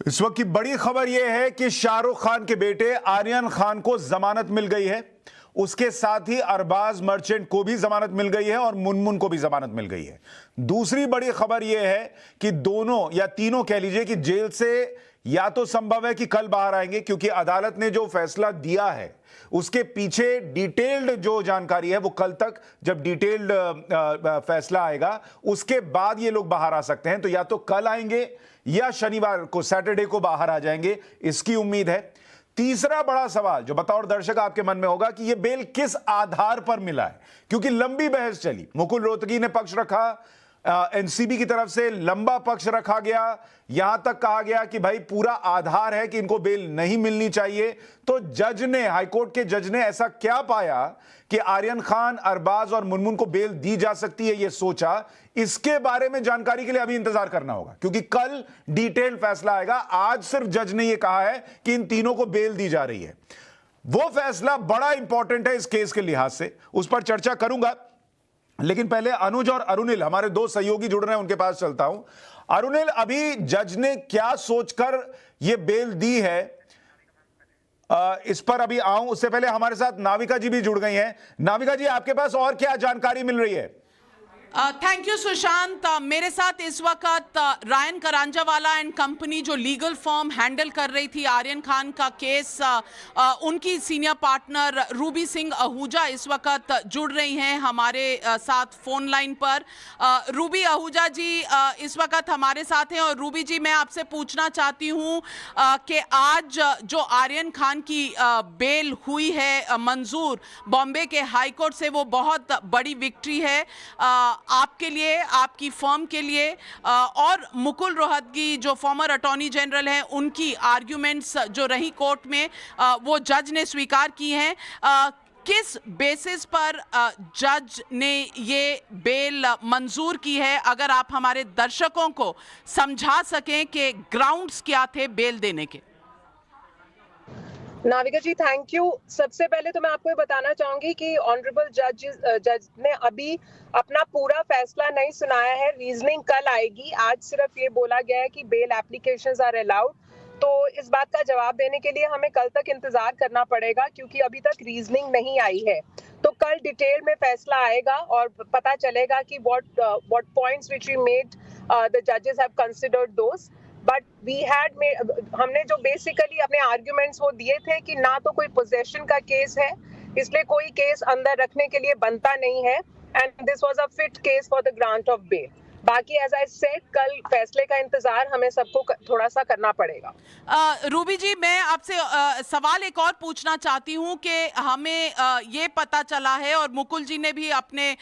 इस वक्त की बड़ी खबर यह है कि शाहरुख खान के बेटे आर्यन खान को जमानत मिल गई है। उसके साथ ही अरबाज मर्चेंट को भी जमानत मिल गई है और मुनमुन को भी जमानत मिल गई है। दूसरी बड़ी खबर यह है कि दोनों या तीनों कह लीजिए कि जेल से या तो संभव है कि कल बाहर आएंगे, क्योंकि अदालत ने जो फैसला दिया है उसके पीछे डिटेल्ड जो जानकारी है वो कल तक जब डिटेल्ड फैसला आएगा उसके बाद ये लोग बाहर आ सकते हैं। तो या तो कल आएंगे या शनिवार को सैटरडे को बाहर आ जाएंगे, इसकी उम्मीद है। तीसरा बड़ा सवाल जो बतौर दर्शक आपके मन में होगा कि यह बेल किस आधार पर मिला है, क्योंकि लंबी बहस चली। मुकुल रोहतगी ने पक्ष रखा, एनसीबी की तरफ से लंबा पक्ष रखा गया, यहां तक कहा गया कि भाई पूरा आधार है कि इनको बेल नहीं मिलनी चाहिए। तो जज ने, हाईकोर्ट के जज ने ऐसा क्या पाया कि आर्यन खान, अरबाज और मुनमुन को बेल दी जा सकती है, यह सोचा। इसके बारे में जानकारी के लिए अभी इंतजार करना होगा, क्योंकि कल डिटेल फैसला आएगा। आज सिर्फ जज ने यह कहा है कि इन तीनों को बेल दी जा रही है। वो फैसला बड़ा इंपॉर्टेंट है इस केस के लिहाज से, उस पर चर्चा करूंगा। लेकिन पहले अनुज और अरुणिल, हमारे दो सहयोगी जुड़ रहे हैं, उनके पास चलता हूं। अरुणिल, अभी जज ने क्या सोचकर यह बेल दी है, इस पर अभी आऊं उससे पहले हमारे साथ नाविका जी भी जुड़ गई हैं। नाविका जी, आपके पास और क्या जानकारी मिल रही है? Thank you Sushant. मेरे साथ इस वक्त रायन करांजावाला एंड कंपनी, जो लीगल फर्म हैंडल कर रही थी आर्यन खान का केस, उनकी सीनियर पार्टनर रूबी सिंह आहूजा इस वक्त जुड़ रही हैं हमारे साथ फोन लाइन पर। रूबी आहूजा जी इस वक्त हमारे साथ हैं। और रूबी जी, मैं आपसे पूछना चाहती हूं कि आज जो आर्यन खान की बेल हुई है मंजूर बॉम्बे के हाई कोर्ट से, वो बहुत बड़ी विक्ट्री है आपके लिए, आपकी फर्म के लिए। और मुकुल रोहतगी जो फॉर्मर अटॉर्नी जनरल हैं, उनकी आर्ग्यूमेंट्स जो रही कोर्ट में वो जज ने स्वीकार की हैं। किस बेसिस पर जज ने ये बेल मंजूर की है, अगर आप हमारे दर्शकों को समझा सकें कि ग्राउंड्स क्या थे बेल देने के? नाविका जी, थैंक यू। सबसे पहले तो मैं आपको ये बताना चाहूंगी कि ऑनरेबल जज ने अभी अपना पूरा फैसला नहीं सुनाया है। रीजनिंग कल आएगी। आज सिर्फ ये बोला गया है कि बेल एप्लीकेशंस आर अलाउड। तो इस बात का जवाब देने के लिए हमें कल तक इंतजार करना पड़ेगा, क्योंकि अभी तक रीजनिंग नहीं आई है। तो कल डिटेल में फैसला आएगा और पता चलेगा कि what points which we made the judges have considered those. But हमने जो बेसिकली अपने आर्ग्यूमेंट्स वो दिए थे कि ना तो कोई पोजेशन का केस है, इसलिए कोई केस अंदर रखने के लिए बनता नहीं है, and this was a fit case for the grant of bail. बाकी एज आई सेड, कल फैसले का इंतजार हमें सबको थोड़ा सा करना पड़ेगा। रूबी जी, मैं आपसे सवाल एक और पूछना चाहती हूं कि हमें ये पता चला है, और मुकुल जी ने भी अपने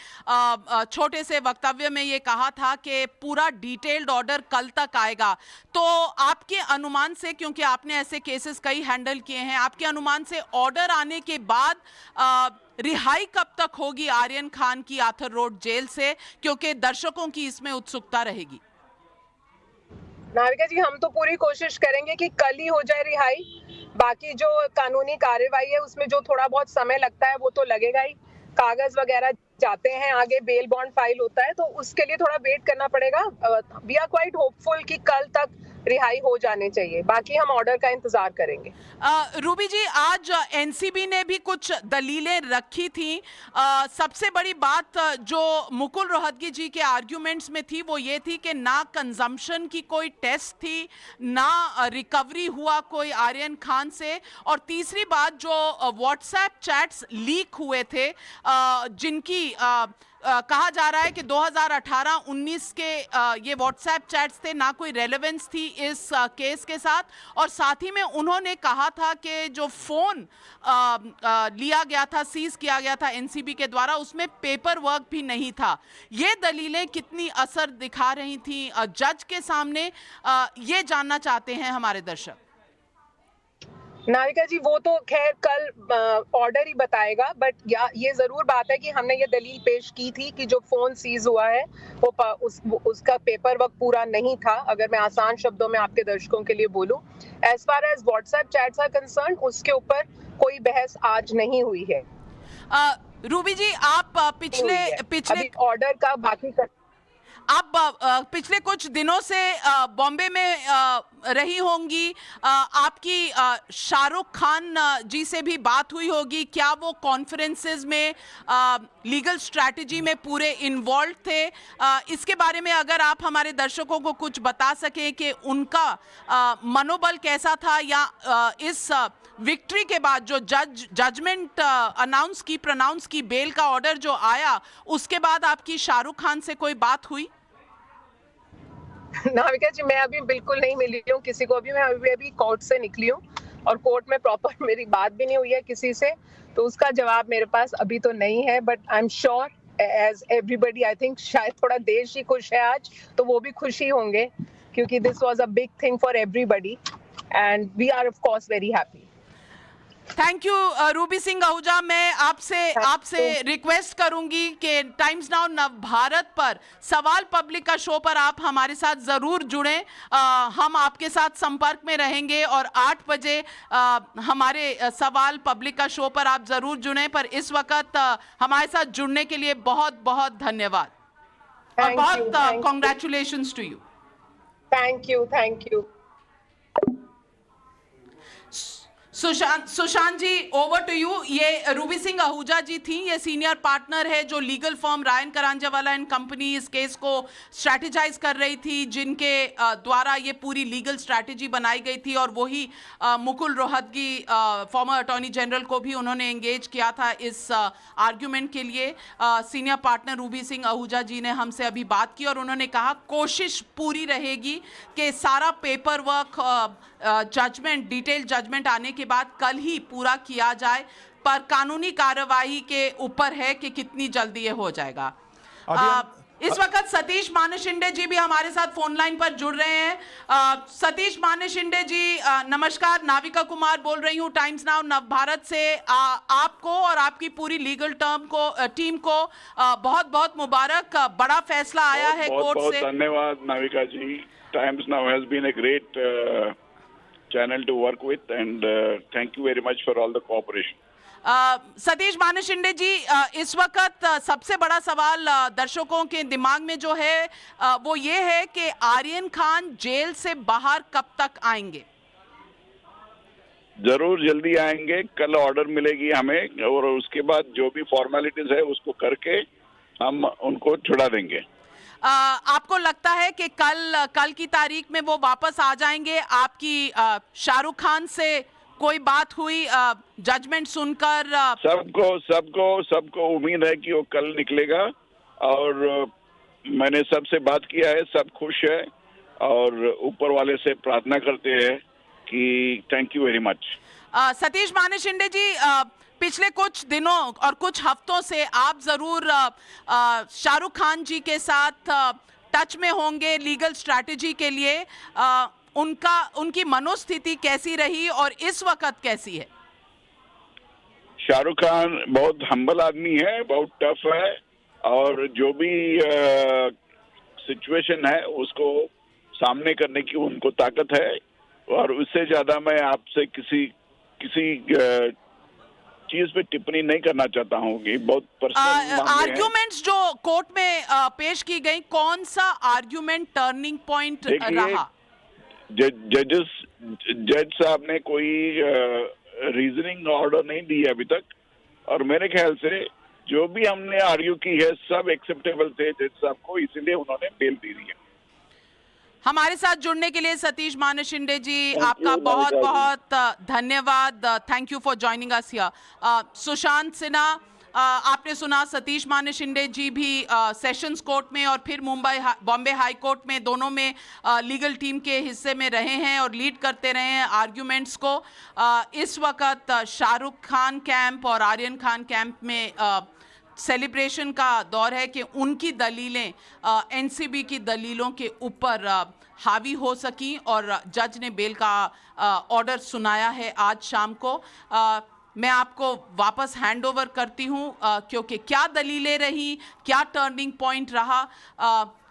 छोटे से वक्तव्य में ये कहा था कि पूरा डिटेल्ड ऑर्डर कल तक आएगा। तो आपके अनुमान से, क्योंकि आपने ऐसे केसेस कई हैंडल किए हैं, आपके अनुमान से ऑर्डर आने के बाद रिहाई कब तक होगी आर्यन खान की आर्थर रोड जेल से, क्योंकि दर्शकों की इसमें उत्सुकता रहेगी? नाविका जी, हम तो पूरी कोशिश करेंगे कि कल ही हो जाए रिहाई। बाकी जो कानूनी कार्यवाही है उसमें जो थोड़ा बहुत समय लगता है वो तो लगेगा ही। कागज वगैरह जाते हैं आगे, बेल बॉन्ड फाइल होता है, तो उसके लिए थोड़ा वेट करना पड़ेगा। वी आर क्वाइट होपफुल कि कल तक रिहाई हो जाने चाहिए। बाकी हम ऑर्डर का इंतजार करेंगे। रूबी जी, आज एनसीबी ने भी कुछ दलीलें रखी थी। सबसे बड़ी बात जो मुकुल रोहतगी जी के आर्ग्यूमेंट्स में थी वो ये थी कि ना कंजम्पशन की कोई टेस्ट थी, ना रिकवरी हुआ कोई आर्यन खान से, और तीसरी बात जो व्हाट्सएप चैट्स लीक हुए थे, जिनकी कहा जा रहा है कि 2018-19 के ये व्हाट्सएप चैट्स थे, ना कोई रेलेवेंस थी इस केस के साथ। और साथ ही में उन्होंने कहा था कि जो फोन लिया गया था, सीज किया गया था एनसीबी के द्वारा, उसमें पेपर वर्क भी नहीं था। ये दलीलें कितनी असर दिखा रही थी जज के सामने, ये जानना चाहते हैं हमारे दर्शक। नाविका जी, वो तो खैर कल ऑर्डर ही बताएगा, बट ये जरूर बात है कि हमने ये दलील पेश की थी कि जो फोन सीज हुआ है वो उसका पेपर वर्क पूरा नहीं था, अगर मैं आसान शब्दों में आपके दर्शकों के लिए बोलूं। As far as WhatsApp chats are concern, उसके ऊपर कोई बहस आज नहीं हुई है। रूबी जी, आप पिछले अभी ऑर्डर का बाकी आप पिछले कुछ दिनों से बॉम्बे में रही होंगी, आपकी शाहरुख खान जी से भी बात हुई होगी, क्या वो कॉन्फ्रेंसेस में लीगल स्ट्रैटेजी में पूरे इन्वॉल्व थे? इसके बारे में अगर आप हमारे दर्शकों को कुछ बता सकें कि उनका मनोबल कैसा था, या इस विक्ट्री के बाद जो जजमेंट प्रनाउंस की बेल का ऑर्डर जो आया, उसके बाद आपकी शाहरुख खान से कोई बात हुई? नाविका जी, मैं अभी बिल्कुल नहीं मिली हूँ किसी को भी। मैं अभी कोर्ट से निकली हूँ और कोर्ट में प्रॉपर मेरी बात भी नहीं हुई है किसी से, तो उसका जवाब मेरे पास अभी तो नहीं है। But I am sure as everybody, I think शायद थोड़ा देश ही खुश है आज, तो वो भी खुश ही होंगे, क्योंकि this was a big thing for everybody and we are of course very happy. Thank you Ruby Singh Ahuja. मैं आपसे रिक्वेस्ट करूंगी कि टाइम्स नाउ नवभारत पर सवाल पब्लिक का शो पर आप हमारे साथ जरूर जुड़ें। हम आपके साथ संपर्क में रहेंगे और 8 बजे हमारे सवाल पब्लिक का शो पर आप जरूर जुड़ें। पर इस वक्त हमारे साथ जुड़ने के लिए बहुत बहुत धन्यवाद और बहुत congratulations to you. Thank you. Sushant ji, over to you. ये रूबी सिंह आहूजा जी थी, ये सीनियर पार्टनर है जो legal firm Rayan Karanjawala and company इस केस को स्ट्रैटेजाइज कर रही थी, जिनके द्वारा ये पूरी लीगल स्ट्रैटेजी बनाई गई थी। और वही Mukul Rohatgi, farmer attorney general, को भी उन्होंने एंगेज किया था इस आर्ग्यूमेंट के लिए। सीनियर पार्टनर रूबी सिंह आहूजा जी ने हमसे अभी बात की और उन्होंने कहा कोशिश पूरी रहेगी कि सारा paper work, judgment, detail judgment आने के बाद कल ही पूरा किया जाए, पर कानूनी कार्यवाही के ऊपर है कि कितनी जल्दी ये हो जाएगा। इस वक्त सतीश मानेशिंडे जी भी हमारे साथ फोन लाइन पर जुड़ रहे हैं। सतीश मानेशिंडे जी नमस्कार, नाविका कुमार बोल रही हूँ टाइम्स नाउ नवभारत से। आपको और आपकी पूरी लीगल टीम को बहुत बहुत मुबारक, बड़ा फैसला आया है कोर्ट से। बहुत धन्यवाद Navika ji. Times Now has been a great channel to work with and thank you very much for all the cooperation. Satish Maneshinde ji, इस वक्त सबसे बड़ा सवाल दर्शकों के दिमाग में जो है वो ये है कि आर्यन खान जेल से बाहर कब तक आएंगे? जरूर जल्दी आएंगे। कल ऑर्डर मिलेगी हमें और उसके बाद जो भी फॉर्मेलिटीज है उसको करके हम उनको छुड़ा देंगे। आपको लगता है कि कल की तारीख में वो वापस आ जाएंगे? आपकी शाहरुख खान से कोई बात हुई जजमेंट सुनकर? सबको उम्मीद है कि वो कल निकलेगा और मैंने सबसे बात किया है, सब खुश है और ऊपर वाले से प्रार्थना करते हैं कि thank you very much. Satish Maneshinde ji, पिछले कुछ दिनों और कुछ हफ्तों से आप जरूर शाहरुख खान जी के साथ टच में होंगे लीगल स्ट्रैटेजी के लिए। उनकी मनोस्थिति कैसी रही और इस वक्त कैसी है? शाहरुख खान बहुत हम्बल आदमी है, बहुत टफ है और जो भी सिचुएशन है उसको सामने करने की उनको ताकत है। और उससे ज्यादा मैं आपसे किसी चीज पे टिप्पणी नहीं करना चाहता हूँ कि बहुत पर्सनल आर्ग्यूमेंट्स जो कोर्ट में पेश की गई, कौन सा आर्ग्यूमेंट टर्निंग पॉइंट रहा? जज साहब ने कोई रीजनिंग ऑर्डर नहीं दी अभी तक और मेरे ख्याल से जो भी हमने आर्ग्यू की है सब एक्सेप्टेबल थे जज साहब को, इसीलिए उन्होंने बेल दी है। हमारे साथ जुड़ने के लिए सतीश मानेशिंडे जी आपका बहुत बहुत धन्यवाद। Thank you for joining us here. Sushant Sinha, आपने सुना सतीश मानेशिंडे जी भी सेशंस कोर्ट में और फिर बॉम्बे हाई कोर्ट में, दोनों में लीगल टीम के हिस्से में रहे हैं और लीड करते रहे हैं आर्ग्यूमेंट्स को। इस वक्त शाहरुख खान कैंप और आर्यन खान कैंप में सेलिब्रेशन का दौर है कि उनकी दलीलें एनसीबी की दलीलों के ऊपर हावी हो सकी और जज ने बेल का ऑर्डर सुनाया है आज शाम को। मैं आपको वापस हैंड ओवर करती हूं क्योंकि क्या दलीलें रही, क्या टर्निंग पॉइंट रहा,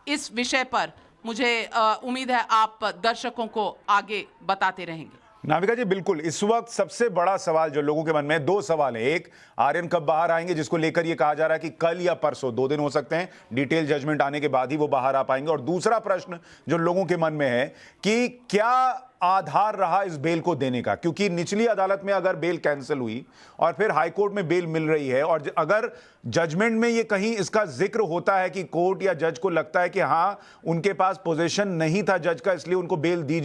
इस विषय पर मुझे उम्मीद है आप दर्शकों को आगे बताते रहेंगे। नाविका जी, बिल्कुल इस वक्त सबसे बड़ा सवाल जो लोगों के मन में है, दो सवाल है। एक, आर्यन कब बाहर आएंगे, जिसको लेकर ये कहा जा रहा है कि कल या परसों, 2 दिन हो सकते हैं, डिटेल जजमेंट आने के बाद ही वो बाहर आ पाएंगे। और दूसरा प्रश्न जो लोगों के मन में है कि क्या आधार रहा इस बेल को देने का, क्योंकि निचली अदालत में अगर बेल कैंसिल हुई और फिर हाई कोर्ट में बेल मिल रही है, और अगर जजमेंट में ये कहीं इसका जिक्र होता है कि कोर्ट या जज को लगता है कि हां उनके पास पोजीशन नहीं था जज का, इसलिए उनको बेल दी,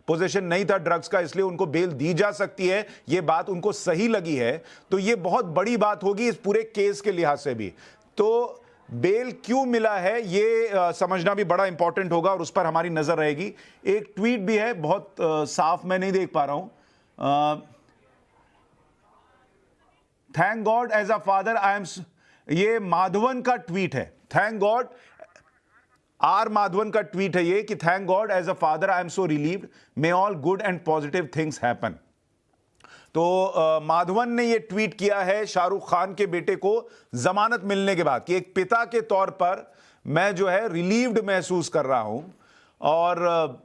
पोजीशन नहीं था ड्रग्स का, इसलिए उनको बेल दी जा सकती है, ये बात उनको सही लगी है, तो ये बहुत बड़ी बात होगी इस पूरे केस के लिहाज से भी। तो बेल क्यों मिला है ये समझना भी बड़ा इंपॉर्टेंट होगा और उस पर हमारी नजर रहेगी। एक ट्वीट भी है, बहुत साफ मैं नहीं देख पा रहा हूं। Thank God as a father I am, ये माधवन का ट्वीट है, थैंक गॉड, आर माधवन का ट्वीट है ये, कि thank God as a father I am so relieved, may all good and positive things happen. तो माधवन ने यह ट्वीट किया है शाहरुख खान के बेटे को जमानत मिलने के बाद कि एक पिता के तौर पर मैं जो है रिलीव्ड महसूस कर रहा हूं और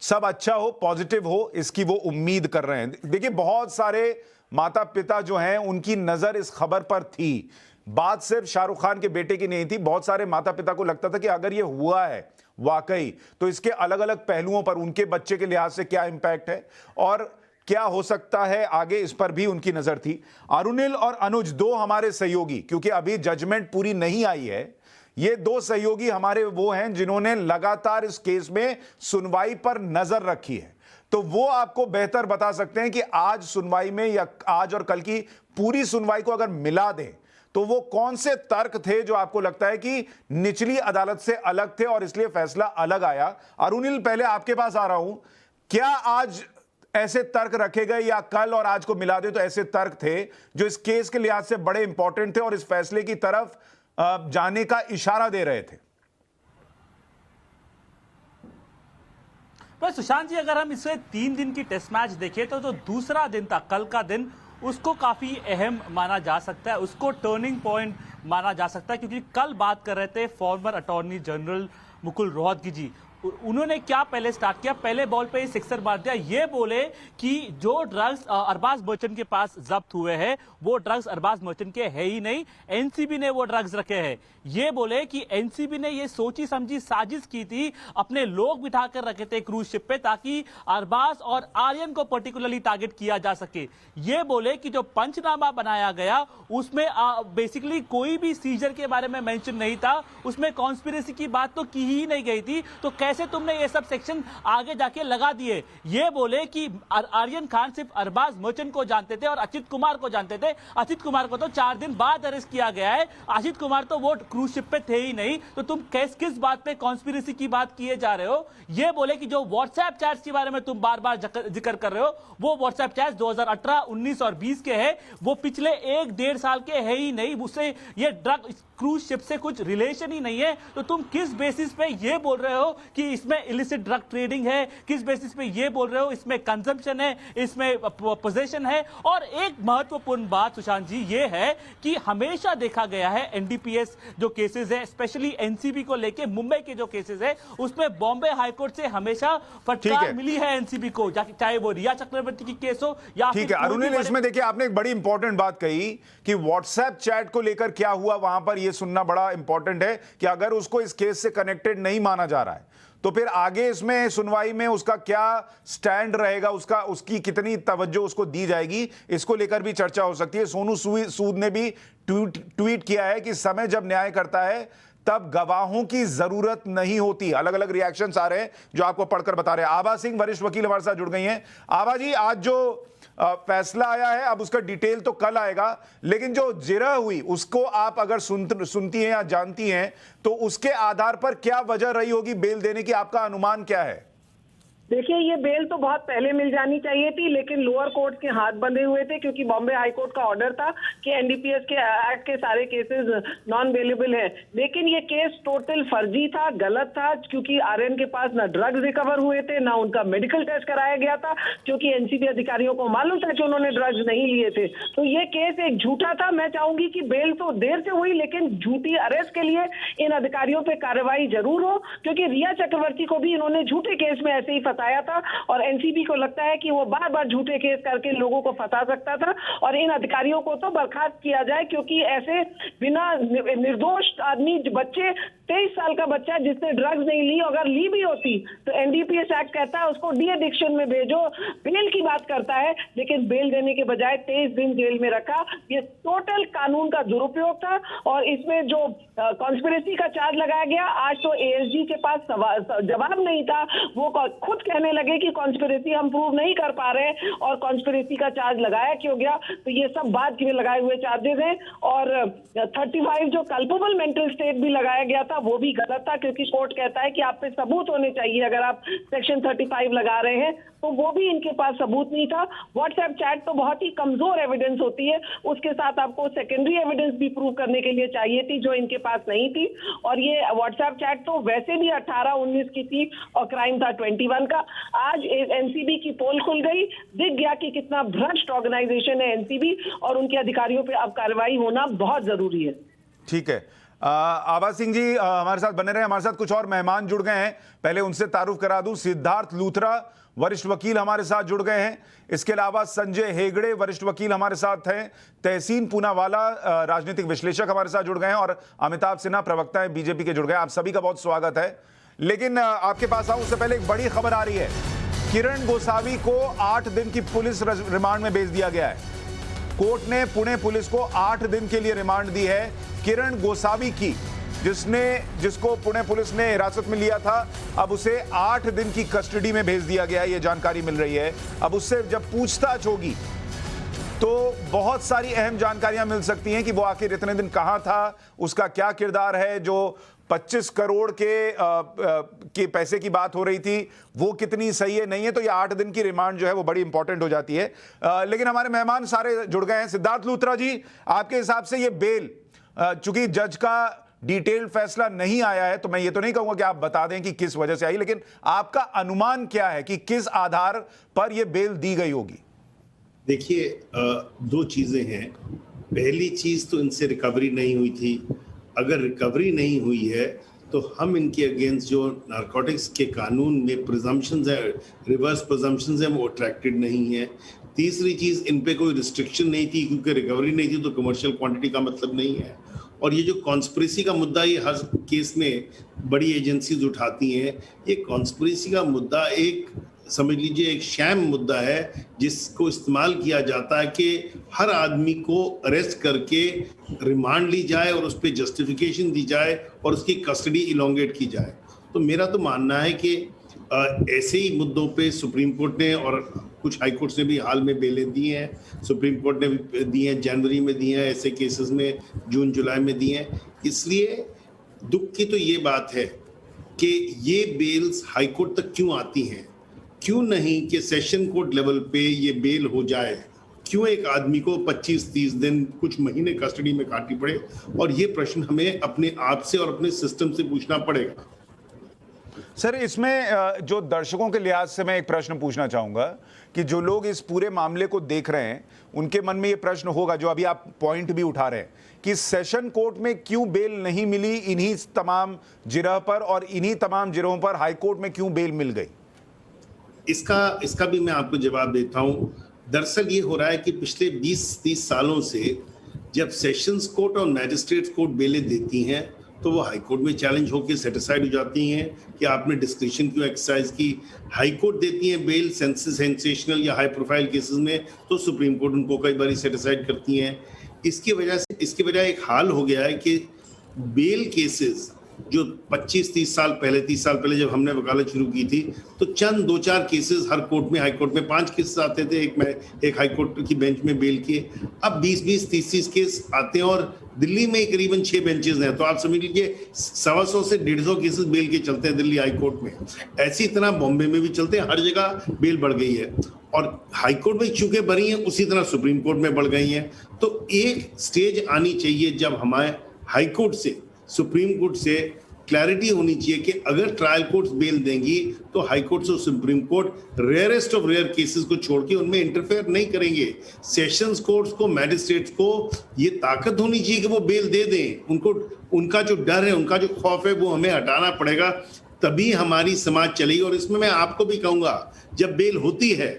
सब अच्छा हो, पॉजिटिव हो, इसकी वो उम्मीद कर रहे हैं। देखिए, बहुत सारे माता पिता जो हैं उनकी नजर इस खबर पर थी, बात सिर्फ शाहरुख खान के बेटे की नहीं थी। बहुत सारे माता पिता को लगता था कि अगर ये हुआ है वाकई तो इसके अलग अलग पहलुओं पर उनके बच्चे के लिहाज से क्या इंपैक्ट है और क्या हो सकता है आगे, इस पर भी उनकी नजर थी। अरुणिल और अनुज, दो हमारे सहयोगी, क्योंकि अभी जजमेंट पूरी नहीं आई है, ये दो सहयोगी हमारे वो हैं जिन्होंने लगातार इस केस में सुनवाई पर नजर रखी है, तो वो आपको बेहतर बता सकते हैं कि आज सुनवाई में या आज और कल की पूरी सुनवाई को अगर मिला दें तो वो कौन से तर्क थे जो आपको लगता है कि निचली अदालत से अलग थे और इसलिए फैसला अलग आया। अरुणिल, पहले आपके पास आ रहा हूं, क्या आज ऐसे तर्क रखे गए या कल और आज को मिला दे तो ऐसे तर्क थे जो इस केस के लिहाज से बड़े इंपॉर्टेंट थे और इस फैसले की तरफ जाने का इशारा दे रहे थे? पर सुशांत जी, अगर हम इसे 3 दिन की टेस्ट मैच देखें तो जो दूसरा दिन था, कल का दिन, उसको काफी अहम माना जा सकता है, उसको टर्निंग पॉइंट माना जा सकता है, क्योंकि कल बात कर रहे थे former attorney general Mukul Rohatgi ji. उन्होंने क्या पहले स्टार्ट किया, पहले बॉल पे ही सिक्सर मार दिया। ये बोले कि जो ड्रग्स अरबाज मर्चेंट के पास जब्त हुए हैं वो ड्रग्स अरबाज मर्चेंट के है ही नहीं, एनसीबी ने वो ड्रग्स रखे हैं। ये बोले कि एनसीबी ने ये सोची समझी साजिश की थी, अपने लोग बिठाकर रखे थे क्रूज शिप पे ताकि अरबाज और आर्यन को पर्टिकुलरली टारगेट किया जा सके। ये बोले कि जो पंचनामा बनाया गया उसमें बेसिकली कोई भी सीजर के बारे में मेंशन नहीं था, उसमें कॉन्स्पिरेसी की बात तो की ही नहीं गई थी, तो कैसे तुमने ये सब सेक्शन आगे जाके लगा दिए। ये बोले कि आर्यन खान सिर्फ अरबाज मर्चेंट को जानते थे और अचित कुमार को जानते थे। अचित कुमार को तो 4 दिन बाद अरेस्ट किया गया है, अचित कुमार तो वो क्रूज शिप पे थे ही नहीं, तो तुम किस बात पे कॉन्स्पिरेसी की बात किए जा रहे हो। ये बोले कि जो व्हाट्सएप चैट्स के बारे में तुम बार बार जिक्र कर रहे हो, वो व्हाट्सएप चैट्स 2018, 19 और 20 के हैं, वो पिछले 1-1.5 साल के है ही नहीं, उससे ये ड्रग क्रूज शिप से कुछ रिलेशन ही नहीं है। तो तुम किस बेसिस पे ये बोल रहे हो कि इसमें इलिसिट ड्रग ट्रेडिंग है, किस बेसिस पे ये बोल रहे हो इसमें कंजम्पशन है, इसमें पोजेशन है। और एक महत्वपूर्ण बात सुशांत जी ये है कि हमेशा देखा गया है एनडीपीएस जो केसेस है, स्पेशली एनसीबी को लेके मुंबई के जो केसेस है, उसमें बॉम्बे हाईकोर्ट से हमेशा फटकार मिली है एनसीबी को, चाहे वो रिया चक्रवर्ती की केस हो या ठीक है। अरुणिल, इसमें देखिए आपने एक बड़ी इंपॉर्टेंट बात कही कि व्हाट्सएप चैट को लेकर क्या हुआ वहां पर, यह सुनना बड़ा इंपॉर्टेंट है कि अगर उसको इस केस से कनेक्टेड नहीं माना जा रहा है तो फिर आगे इसमें सुनवाई में उसका क्या स्टैंड रहेगा, उसकी कितनी तवज्जो उसको दी जाएगी, इसको लेकर भी चर्चा हो सकती है। सोनू सूद ने भी ट्वीट किया है कि समय जब न्याय करता है तब गवाहों की जरूरत नहीं होती। अलग अलग रिएक्शंस आ रहे हैं जो आपको पढ़कर बता रहे हैं। आभा सिंह, वरिष्ठ वकील, हमारे साथ जुड़ गई हैं। आभा जी, आज जो फैसला आया है, अब उसका डिटेल तो कल आएगा, लेकिन जो जिरह हुई उसको आप अगर सुनती हैं या जानती हैं तो उसके आधार पर क्या वजह रही होगी बेल देने की, आपका अनुमान क्या है? देखिए, ये बेल तो बहुत पहले मिल जानी चाहिए थी, लेकिन लोअर कोर्ट के हाथ बंधे हुए थे क्योंकि बॉम्बे हाई कोर्ट का ऑर्डर था कि एनडीपीएस के एक्ट के सारे केसेस नॉन बेलेबल हैं। लेकिन ये केस टोटल फर्जी था, गलत था, क्योंकि आर्यन के पास ना ड्रग्स रिकवर हुए थे, ना उनका मेडिकल टेस्ट कराया गया था, क्योंकि एनसीबी अधिकारियों को मालूम था कि उन्होंने ड्रग्स नहीं लिए थे। तो ये केस एक झूठा था। मैं चाहूंगी कि बेल तो देर से हुई, लेकिन झूठी अरेस्ट के लिए इन अधिकारियों पर कार्रवाई जरूर हो, क्योंकि रिया चक्रवर्ती को भी इन्होंने झूठे केस में ऐसे ही बताया था और एनसीबी को लगता है कि वो बार बार झूठे केस करके लोगों को फंसा सकता था और इन अधिकारियों को तो बर्खास्त किया जाए, क्योंकि ऐसे बिना निर्दोष आदमी, बच्चे, 23 साल का बच्चा जिसने ड्रग्स नहीं ली, अगर ली भी होती तो एनडीपीएस एक्ट कहता है उसको डी एडिक्शन में भेजो, बेल की बात करता है, लेकिन बेल देने के बजाय 23 दिन जेल में रखा। ये टोटल कानून का दुरुपयोग था और इसमें जो कॉन्स्पिरेसी का चार्ज लगाया गया, आज तो एएसजी के पास जवाब नहीं था, वो खुद कहने लगे कि कॉन्स्पिरेसी हम प्रूव नहीं कर पा रहे और कॉन्स्पिरेसी का चार्ज लगाया क्यों गया। तो ये सब बाद में लगाए हुए चार्जेस हैं और 35 जो कल्पेबल मेंटल स्टेट भी लगाया गया था वो भी गलत था, क्योंकि कोर्ट कहता है कि आप पे सबूत होने चाहिए। अगर आप सेक्शन 35 लगा रहे हैं तो वो भी इनके पास सबूत नहीं था। व्हाट्सएप चैट तो बहुत ही कमजोर एविडेंस होती है, उसके साथ आपको सेकेंडरी एविडेंस भी प्रूव करने के लिए चाहिए थी, जो इनके पास नहीं थी। और ये व्हाट्सएप चैट तो वैसे भी 18-19 की थी और क्राइम था 21 का। आज एनसीबी की पोल खुल गई, दिख गया कि कितना भ्रष्ट ऑर्गेनाइजेशन है एनसीबी और उनके अधिकारियों पे अब कार्रवाई होना बहुत जरूरी है। ठीक है, आभा सिंह जी हमारे साथ बने रहे। हमारे साथ कुछ और मेहमान जुड़ गए हैं, पहले उनसे तारुफ करा दूं। सिद्धार्थ लूथरा वरिष्ठ वकील हमारे साथ जुड़ गए हैं। इसके अलावा संजय हेगड़े वरिष्ठ वकील हमारे साथ हैं। तहसीन पूनावाला राजनीतिक विश्लेषक हमारे साथ जुड़ गए हैं और अमिताभ सिन्हा प्रवक्ता है बीजेपी के जुड़ गए हैं। आप सभी का बहुत स्वागत है। लेकिन आपके पास आऊं उससे पहले एक बड़ी खबर आ रही है। किरण गोसावी को 8 दिन की पुलिस रिमांड में भेज दिया गया है। कोर्ट ने पुणे पुलिस को 8 दिन के लिए रिमांड दी है किरण गोसावी की, जिसको पुणे पुलिस ने हिरासत में लिया था। अब उसे 8 दिन की कस्टडी में भेज दिया गया है, ये जानकारी मिल रही है। अब उससे जब पूछताछ होगी तो बहुत सारी अहम जानकारियां मिल सकती हैं कि वो आखिर इतने दिन कहां था, उसका क्या किरदार है। जो 25 करोड़ के पैसे की बात हो रही थी वो कितनी सही है नहीं है, तो ये 8 दिन की रिमांड जो है वो बड़ी इंपॉर्टेंट हो जाती है। लेकिन हमारे मेहमान सारे जुड़ गए हैं। सिद्धार्थ लूथरा जी, आपके हिसाब से ये बेल, चूंकि जज का डिटेल्ड फैसला नहीं आया है तो मैं ये तो नहीं कहूंगा कि आप बता दें कि किस वजह से आई, लेकिन आपका अनुमान क्या है कि किस आधार पर यह बेल दी गई होगी? देखिए, 2 चीजें हैं। पहली चीज तो इनसे रिकवरी नहीं हुई थी। अगर रिकवरी नहीं हुई है तो हम इनके अगेंस्ट जो नारकोटिक्स के कानून में प्रिजम्पशंस है, रिवर्स प्रिजम्पशंस है, वो अट्रैक्टेड नहीं है। तीसरी चीज, इन पे कोई रिस्ट्रिक्शन नहीं थी, क्योंकि रिकवरी नहीं थी तो कमर्शियल क्वांटिटी का मतलब नहीं है। और ये जो कॉन्स्पिरेसी का मुद्दा ये हर केस में बड़ी एजेंसीज उठाती हैं, ये कॉन्स्पिरेसी का मुद्दा एक, समझ लीजिए, एक शैम मुद्दा है जिसको इस्तेमाल किया जाता है कि हर आदमी को अरेस्ट करके रिमांड ली जाए और उस पर जस्टिफिकेशन दी जाए और उसकी कस्टडी इलोंगेट की जाए। तो मेरा तो मानना है कि ऐसे ही मुद्दों पे सुप्रीम कोर्ट ने और कुछ हाई कोर्ट ने भी हाल में बेलें दी हैं। सुप्रीम कोर्ट ने भी दी हैं, जनवरी में दी हैं, ऐसे केसेस में जून जुलाई में दी हैं। इसलिए दुख की तो ये बात है कि ये बेल्स हाई कोर्ट तक क्यों आती हैं, क्यों नहीं कि सेशन कोर्ट लेवल पे ये बेल हो जाए, क्यों एक आदमी को 25-30 दिन कुछ महीने कस्टडी में काटनी पड़े। और ये प्रश्न हमें अपने आप से और अपने सिस्टम से पूछना पड़ेगा। सर, इसमें जो दर्शकों के लिहाज से मैं एक प्रश्न पूछना चाहूंगा कि जो लोग इस पूरे मामले को देख रहे हैं उनके मन में ये प्रश्न होगा, जो अभी आप पॉइंट भी उठा रहे हैं, कि सेशन कोर्ट में क्यों बेल नहीं मिली इन्हीं तमाम जिरह पर और इन्हीं तमाम जिरहों पर हाई कोर्ट में क्यों बेल मिल गई? इसका भी मैं आपको जवाब देता हूं। दरअसल ये हो रहा है कि पिछले 20-30 सालों से जब सेशंस कोर्ट और मैजिस्ट्रेट्स कोर्ट बेलें देती हैं तो वो हाई कोर्ट में चैलेंज होकर सेटिस्फाइड हो जाती हैं कि आपने डिस्क्रिशन क्यों एक्सरसाइज की। हाई कोर्ट देती हैं बेल सेंसेशनल या हाई प्रोफाइल केसेस में, तो सुप्रीम कोर्ट उनको कई बार सेटिस्फाइड करती हैं। इसकी वजह एक हाल हो गया है कि बेल केसेस जो 25-30 साल पहले, 30 साल पहले जब हमने वकालत शुरू की थी तो चंद 2-4 केसेस हर कोर्ट में, हाई कोर्ट में 5 केसेस आते थे एक हाई कोर्ट की बेंच में बेल के। अब 20-20, 30-30 केस आते हैं और दिल्ली में करीबन 6 बेंचेस हैं, तो आप समझ लीजिए 125 से 150 केसेस बेल के चलते हैं दिल्ली हाई कोर्ट में। ऐसी तरह बॉम्बे में भी चलते हैं, हर जगह बेल बढ़ गई है। और हाई कोर्ट में चूंकि बढ़ी हैं उसी तरह सुप्रीम कोर्ट में बढ़ गई हैं। तो एक स्टेज आनी चाहिए जब हमारे हाई कोर्ट से, सुप्रीम कोर्ट से क्लैरिटी होनी चाहिए कि अगर ट्रायल कोर्ट्स बेल देंगी तो हाई कोर्ट और supreme court rarest of rare cases को छोड़ के उनमें इंटरफेयर नहीं करेंगे। सेशंस कोर्ट्स को, मैजिस्ट्रेट्स को ये ताकत होनी चाहिए कि वो बेल दे दें। उनका जो डर है, उनका जो खौफ है, वो हमें हटाना पड़ेगा। तभी हमारी समाज चलेगी। और इसमें मैं आपको भी कहूंगा, जब बेल होती है,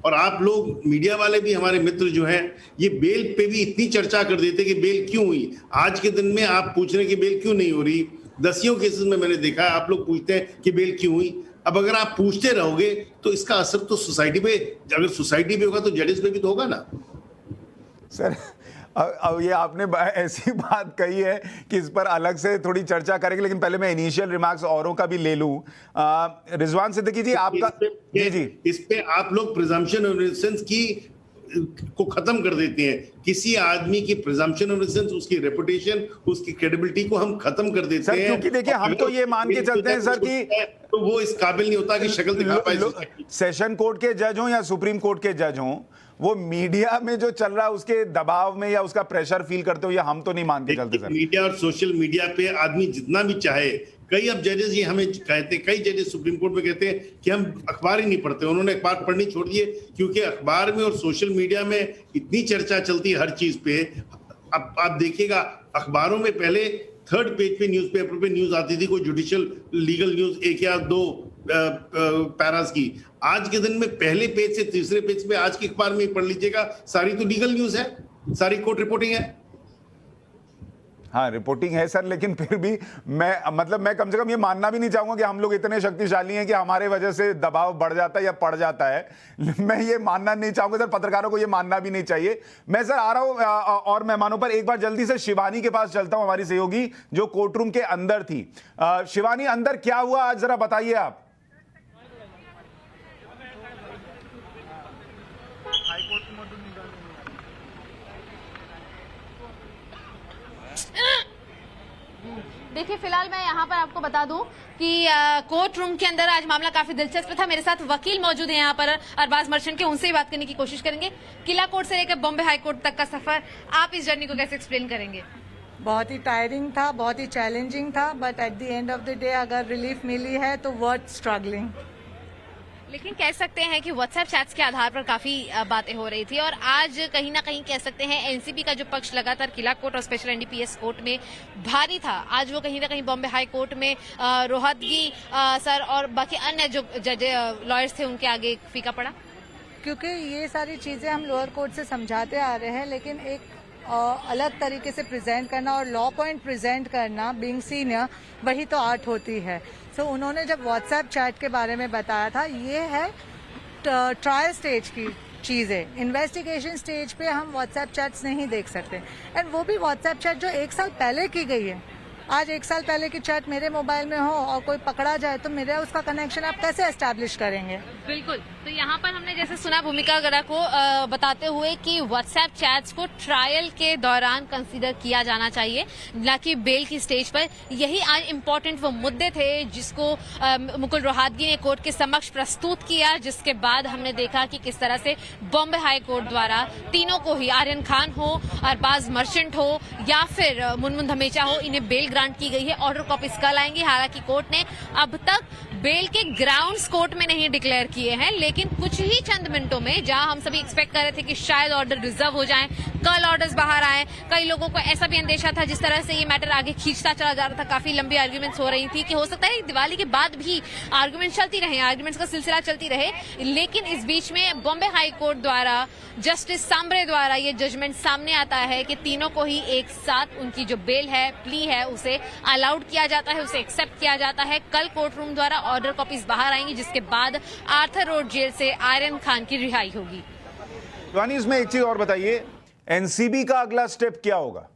और आप लोग मीडिया वाले भी, हमारे मित्र जो हैं, ये बेल पे भी इतनी चर्चा कर देते कि बेल क्यों हुई। आज के दिन में आप पूछ रहे हैं कि बेल क्यों नहीं हो रही। दसियों केसेस में मैंने देखा है आप लोग पूछते हैं कि बेल क्यों हुई। अब अगर आप पूछते रहोगे तो इसका असर तो सोसाइटी पे, अगर सोसाइटी पे होगा तो जजेस पे भी तो होगा ना। सर अब ये आपने ऐसी बात कही है कि इस पर अलग से थोड़ी चर्चा करेंगे, लेकिन पहले मैं इनिशियल रिमार्क्स औरों का भी ले लूं। रिजवान सिद्दीकी जी, आपका जी इस पे आप लोग प्रिजम्पशन ऑफ इनोसेंस की को खत्म कर देते हैं। किसी आदमी की प्रिजम्पशन ऑफ इनोसेंस, उसकी रेपुटेशन, उसकी क्रेडिबिलिटी को हम खत्म कर देते सर, हैं। क्योंकि देखिए हम तो ये मान के चलते हैं सर कि तो वो इस काबिल नहीं होता कि शक्ल दिखा पाए। सेशन कोर्ट के जज हों या सुप्रीम कोर्ट के जज हों, वो मीडिया में जो चल रहा है उसके दबाव में या उसका प्रेशर फील करते हो, ये हम तो नहीं मान के चलते सर। मीडिया और सोशल मीडिया पे आदमी जितना भी चाहे, कई अब जजेस ये हमें कहते, कई जजेस सुप्रीम कोर्ट में कहते हैं कि हम अखबार ही नहीं पढ़ते। उन्होंने अखबार पढ़नी छोड़ दिए क्योंकि अखबार में और सोशल मीडिया में इतनी चर्चा चलती है हर चीज पे। अब आप देखिएगा, अखबारों में पहले थर्ड पेज पे न्यूज़पेपर पे न्यूज आती थी, कोई जुडिशियल लीगल न्यूज, 1 या 2 पैरास की। आज के दिन में पहले पेज से तीसरे पेज पे आज के अखबार में पढ़ लीजिएगा, सारी तो लीगल न्यूज है, सारी कोर्ट रिपोर्टिंग है। हाँ, रिपोर्टिंग है सर, लेकिन फिर भी मैं कम से कम ये मानना भी नहीं चाहूंगा कि हम लोग इतने शक्तिशाली हैं कि हमारे वजह से दबाव बढ़ जाता है या पड़ जाता है। मैं ये मानना नहीं चाहूंगा सर, पत्रकारों को ये मानना भी नहीं चाहिए। मैं सर आ रहा हूं और मेहमानों पर एक बार जल्दी से शिवानी के पास चलता हूं, हमारी सहयोगी जो कोर्ट रूम के अंदर थी। शिवानी, अंदर क्या हुआ आज, जरा बताइए आप। देखिए, फिलहाल मैं यहाँ पर आपको बता दूं कि कोर्ट रूम के अंदर आज मामला काफी दिलचस्प था। मेरे साथ वकील मौजूद हैं यहाँ पर, अरबाज मर्चेंट के, उनसे ही बात करने की कोशिश करेंगे। किला कोर्ट से लेकर बॉम्बे हाई कोर्ट तक का सफर, आप इस जर्नी को कैसे एक्सप्लेन करेंगे? बहुत ही टायरिंग था, बहुत ही चैलेंजिंग था, but at the end of the day अगर रिलीफ मिली है तो वर्थ स्ट्रगलिंग। लेकिन कह सकते हैं कि व्हाट्सएप चैट्स के आधार पर काफी बातें हो रही थी, और आज कहीं ना कहीं कह सकते हैं एनसीबी का जो पक्ष लगातार किला कोर्ट और स्पेशल एनडीपीएस कोर्ट में भारी था, आज वो कहीं ना कहीं बॉम्बे हाई कोर्ट में रोहतगी सर और बाकी अन्य जो जज लॉयर्स थे उनके आगे फीका पड़ा। क्योंकि ये सारी चीजें हम लोअर कोर्ट से समझाते आ रहे हैं, लेकिन एक अलग तरीके से प्रेजेंट करना और लॉ पॉइंट प्रेजेंट करना, बीइंग सीनियर, वही तो आर्ट होती है। सो उन्होंने जब व्हाट्सएप चैट के बारे में बताया था, ये है ट्रायल स्टेज की चीज़ें, इन्वेस्टिगेशन स्टेज पे हम व्हाट्सएप चैट्स नहीं देख सकते। एंड वो भी व्हाट्सएप चैट जो 1 साल पहले की गई है। आज 1 साल पहले की चैट मेरे मोबाइल में हो और कोई पकड़ा जाए तो मेरा उसका कनेक्शन आप कैसे एस्टैब्लिश करेंगे? बिल्कुल, तो यहाँ पर हमने जैसे सुना भूमिका गड़ा को बताते हुए कि व्हाट्सएप चैट्स को ट्रायल के दौरान कंसीडर किया जाना चाहिए, ना कि बेल की स्टेज पर। यही आज इम्पोर्टेंट वो मुद्दे थे जिसको मुकुल रोहतगी ने कोर्ट के समक्ष प्रस्तुत किया, जिसके बाद हमने देखा कि किस तरह से बॉम्बे हाई कोर्ट द्वारा तीनों को ही, आर्यन खान हो, अरबाज मर्चेंट हो या फिर मुनमुन धमेचा हो, इन्हें बेल ग्रांट की गई है। ऑर्डर कॉपीज कल आएंगी। हालांकि कोर्ट ने अब तक बेल के ग्राउंड्स कोर्ट में नहीं डिक्लेयर किए हैं, लेकिन कुछ ही चंद मिनटों में, जहां हम सभी एक्सपेक्ट कर रहे थे कि शायद ऑर्डर रिजर्व हो जाएं, कल ऑर्डर्स बाहर आए, कई लोगों को ऐसा भी अंदेशा था, जिस तरह से ये मैटर आगे खींचता चला जा रहा था, काफी लंबी आर्ग्यूमेंट्स हो रही थी कि हो सकता है दिवाली के बाद भी आर्ग्यूमेंट्स चलती रहे, आर्ग्यूमेंट्स का सिलसिला चलती रहे। लेकिन इस बीच में बॉम्बे हाई कोर्ट द्वारा, जस्टिस सांबरे द्वारा ये जजमेंट सामने आता है कि तीनों को ही एक साथ उनकी जो बेल है, प्ली है, उसे अलाउड किया जाता है, उसे एक्सेप्ट किया जाता है। कल कोर्ट रूम द्वारा ऑर्डर कॉपीज बाहर आएंगी, जिसके बाद आर्थर रोड जेल से आर्यन खान की रिहाई होगी। यानी इसमें एक चीज और बताइए, एनसीबी का अगला स्टेप क्या होगा?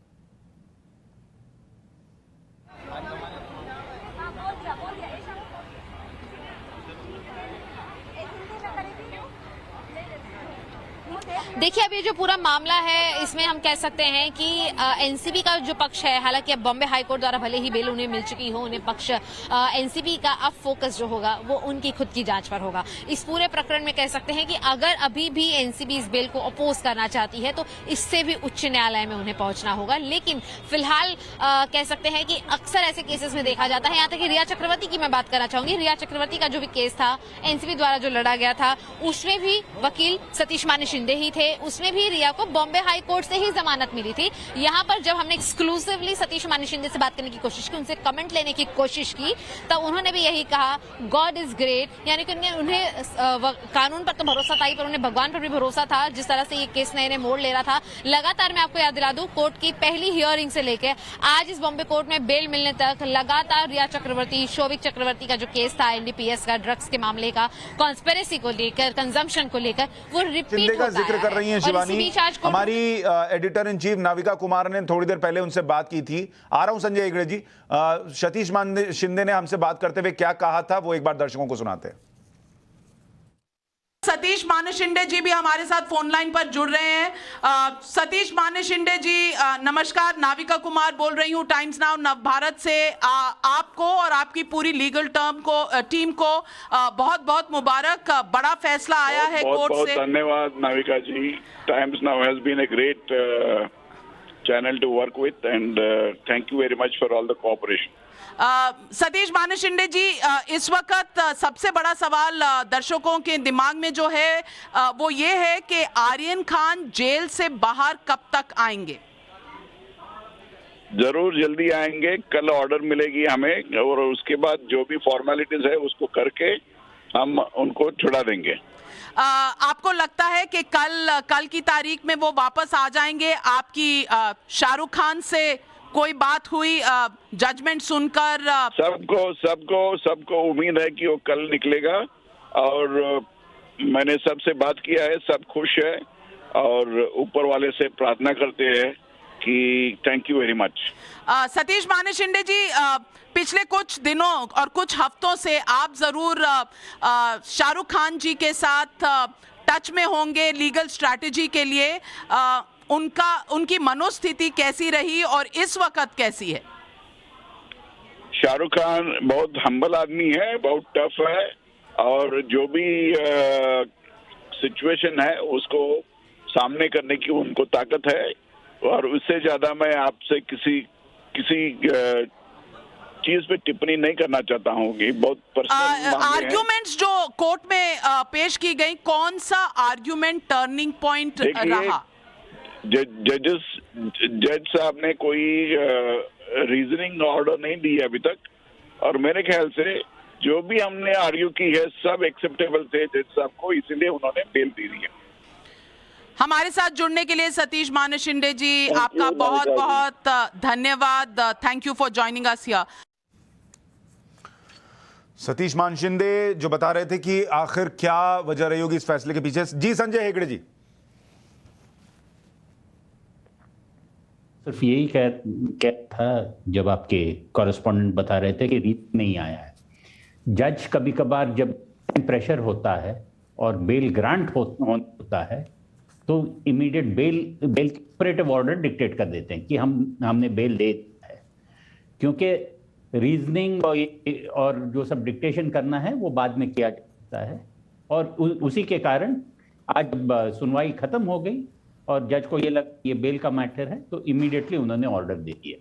देखिए, अब ये जो पूरा मामला है, इसमें हम कह सकते हैं कि एनसीबी का जो पक्ष है, हालांकि अब बॉम्बे हाई कोर्ट द्वारा भले ही बेल उन्हें मिल चुकी हो, उन्हें पक्ष एनसीबी का अब फोकस जो होगा वो उनकी खुद की जांच पर होगा। इस पूरे प्रकरण में कह सकते हैं कि अगर अभी भी एनसीबी इस बेल को अपोज करना चाहती है तो इससे भी उच्च न्यायालय में उन्हें पहुंचना होगा। लेकिन फिलहाल कह सकते हैं कि अक्सर ऐसे केसेस में देखा जाता है, यहाँ तक कि रिया चक्रवर्ती की मैं बात करना चाहूंगी। रिया चक्रवर्ती का जो भी केस था एनसीबी द्वारा जो लड़ा गया था, उसमें भी वकील सतीश मान्य शिंदे ही थे, थे उसमें भी रिया को बॉम्बे हाई कोर्ट से ही जमानत मिली थी। यहाँ पर जब हमने एक्सक्लूसिवली सतीश मानी शिंदे से बात करने की कोशिश की, उनसे कमेंट लेने की कोशिश की, तब उन्होंने भी यही कहा गॉड इज ग्रेट, यानी कि उन्हें कानून पर तो भरोसा था ही, पर उन्हें भगवान पर भी भरोसा था। जिस तरह से ये केस नए नए मोड़ ले रहा था, लगातार मैं आपको याद दिला दूं, कोर्ट की पहली हियरिंग से लेकर आज इस बॉम्बे कोर्ट में बेल मिलने तक लगातार रिया चक्रवर्ती, शोभिक चक्रवर्ती का जो केस था एनडीपीएस का, ड्रग्स के मामले का, कॉन्स्पिरेसी को लेकर, कंजम्पशन को लेकर, वो रिपीट का जिक्र कर रही हैं शिवानी। हमारी editor in chief Navika Kumar ने थोड़ी देर पहले उनसे बात की थी। आ रहा हूं संजय हेगड़े जी। सतीश शिंदे ने हमसे बात करते हुए क्या कहा था, वो एक बार दर्शकों को सुनाते हैं। सतीश माने शिंदे जी भी हमारे साथ फोन लाइन पर जुड़ रहे हैं। सतीश माने शिंदे जी नमस्कार, नाविका कुमार बोल रही हूँ टाइम्स नाउ नव भारत से। आपको और आपकी पूरी लीगल टीम को बहुत बहुत मुबारक, बड़ा फैसला आया है कोर्ट से। बहुत धन्यवाद Navika ji. Times Now has been a great channel to work with and thank you very much for all the cooperation. Satish Mane Shinde जी, इस वक्त सबसे बड़ा सवाल दर्शकों के दिमाग में जो है वो ये है कि आर्यन खान जेल से बाहर कब तक आएंगे? जरूर जल्दी आएंगे। कल ऑर्डर मिलेगी हमें और उसके बाद जो भी फॉर्मेलिटीज है उसको करके हम उनको छुड़ा देंगे। आपको लगता है कि कल की तारीख में वो वापस आ जाएंगे? आपकी शाहरुख खान से कोई बात हुई जजमेंट सुनकर? सबको उम्मीद है कि वो कल निकलेगा और मैंने सबसे बात किया है, सब खुश है और ऊपर वाले से प्रार्थना करते हैं कि thank you very much. Satish Mane Shinde जी, पिछले कुछ दिनों और कुछ हफ्तों से आप जरूर शाहरुख खान जी के साथ टच में होंगे लीगल स्ट्रैटेजी के लिए। उनकी मनोस्थिति कैसी रही और इस वक्त कैसी है? शाहरुख खान बहुत हम्बल आदमी है, बहुत टफ है और जो भी सिचुएशन है उसको सामने करने की उनको ताकत है और उससे ज्यादा मैं आपसे किसी चीज पे टिप्पणी नहीं करना चाहता हूँ कि बहुत पर्सनल आर्ग्यूमेंट्स जो कोर्ट में पेश की गई, कौन सा आर्ग्यूमेंट टर्निंग पॉइंट रहा? जज साहब ने कोई रीजनिंग ऑर्डर नहीं दी अभी तक और मेरे ख्याल से जो भी हमने आर्ग्यू की है सब एक्सेप्टेबल थे जज साहब को, इसीलिए उन्होंने बेल दे दी है। हमारे साथ जुड़ने के लिए सतीश माने शिंदे जी आपका बहुत बहुत धन्यवाद। Thank you for joining us here. Satish मान शिंदे जो बता रहे थे कि आखिर क्या वजह रही होगी इस फैसले के पीछे। जी संजय हेगड़े जी। सिर्फ यही कह था जब आपके कॉरेस्पॉन्डेंट बता रहे थे कि रीत नहीं आया है। जज कभी कभार जब प्रेशर होता है और बेल ग्रांट होता है तो immediate bail operative order dictate कर देते हैं कि हमने बेल दे दिया है, क्योंकि रीजनिंग और जो सब डिक्टेशन करना है वो बाद में किया जाता है। और उसी के कारण आज सुनवाई खत्म हो गई और जज को ये बेल का मैटर है तो इमीडिएटली उन्होंने ऑर्डर दे दिया।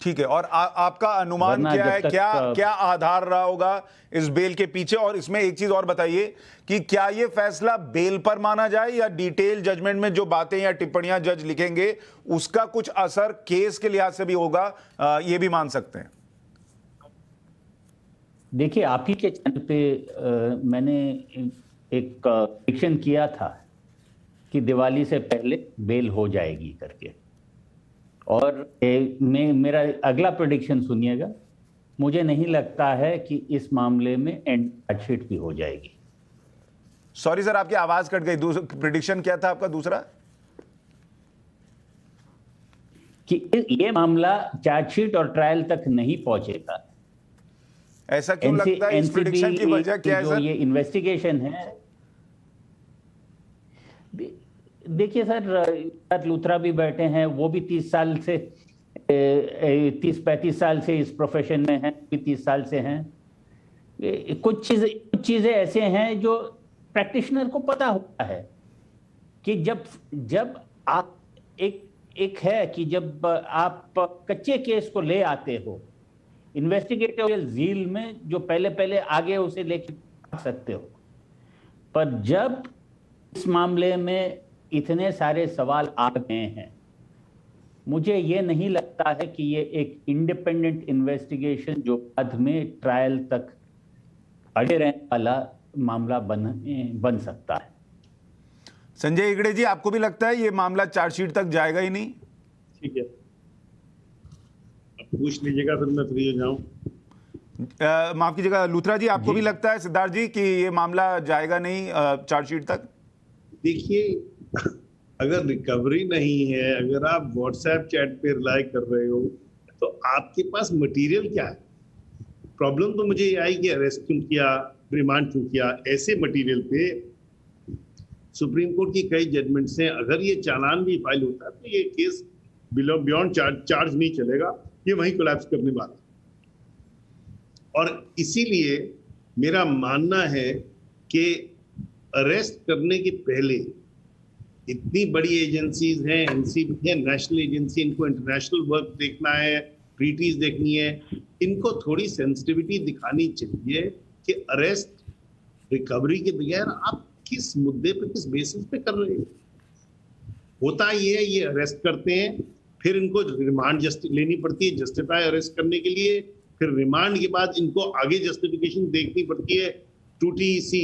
ठीक है, और आपका अनुमान क्या है, क्या आधार रहा होगा इस बेल के पीछे? और इसमें एक चीज और बताइए कि क्या ये फैसला बेल पर माना जाए या डिटेल जजमेंट में जो बातें या टिप्पणियां जज लिखेंगे उसका कुछ असर केस के लिहाज से भी होगा, ये भी मान सकते हैं? देखिए, आप ही के चैनल पे मैंने एक प्रेडिक्शन किया था कि दिवाली से पहले बेल हो जाएगी करके, और मेरा अगला प्रेडिक्शन सुनिएगा। मुझे नहीं लगता है कि इस मामले में एंड चार्जशीट भी हो जाएगी। सॉरी सर, आपकी आवाज कट गई। प्रेडिक्शन क्या था आपका दूसरा? कि ये मामला चार्जशीट और ट्रायल तक नहीं पहुंचेगा। ऐसा क्यों लगता है? इस प्रेडिक्शन की वजह क्या है सर? ये इन्वेस्टिगेशन है। देखिए सर, लूथरा भी बैठे हैं, वो भी 30-35 साल से इस प्रोफेशन में हैं, भी 30 साल से हैं। कुछ चीजें ऐसे हैं जो प्रैक्टिशनर को पता होता है कि जब आप एक है कि जब आप कच्चे केस को ले आते हो इन्वेस्टिगेटिव जील में, जो पहले आगे उसे लेके आ सकते हो, पर जब इस मामले में इतने सारे सवाल आ गए हैं, मुझे ये नहीं लगता है कि ये एक इंडिपेंडेंट इन्वेस्टिगेशन जो बाद में ट्रायल तक अड़े रहने वाला मामला बन सकता है। संजय हेगड़े जी, आपको भी लगता है ये मामला चार्जशीट तक जाएगा ही नहीं? ठीक है, अब पूछ लीजिएगा फिर मैं फ्री हो जाऊं। माफ कीजिएगा लूथरा जी, आपको भी लगता है, सिद्धार्थ जी, कि ये मामला जाएगा नहीं चार्जशीट तक? देखिए, अगर रिकवरी नहीं है, अगर आप व्हाट्सएप चैट पे रिलाई कर रहे हो, तो आपके पास मटेरियल क्या है? प्रॉब्लम तो मुझे ये आई कि अरेस्ट क्यों किया, रिमांड क्यों किया। ऐसे मटेरियल पे सुप्रीम कोर्ट की कई जजमेंट्स हैं, अगर ये चालान भी फाइल होता है तो ये केस बियॉन्ड चार्ज नहीं चलेगा, ये वहीं कोलैप्स करने वाला। और इसीलिए मेरा मानना है कि अरेस्ट करने के पहले इतनी बड़ी एजेंसीज हैं, एनसीबी है, नेशनल एजेंसी, इनको इंटरनेशनल वर्क देखना है, ट्रीटीज देखनी है, इनको थोड़ी सेंसिटिविटी दिखानी चाहिए कि अरेस्ट रिकवरी के बगैर आप किस मुद्दे पे, किस बेसिस पे कर रहे हो। होता ये है, ये अरेस्ट करते हैं, फिर इनको रिमांड लेनी पड़ती है जस्टिफाई अरेस्ट करने के लिए, फिर रिमांड के बाद इनको आगे जस्टिफिकेशन देखनी पड़ती है, टूटी सी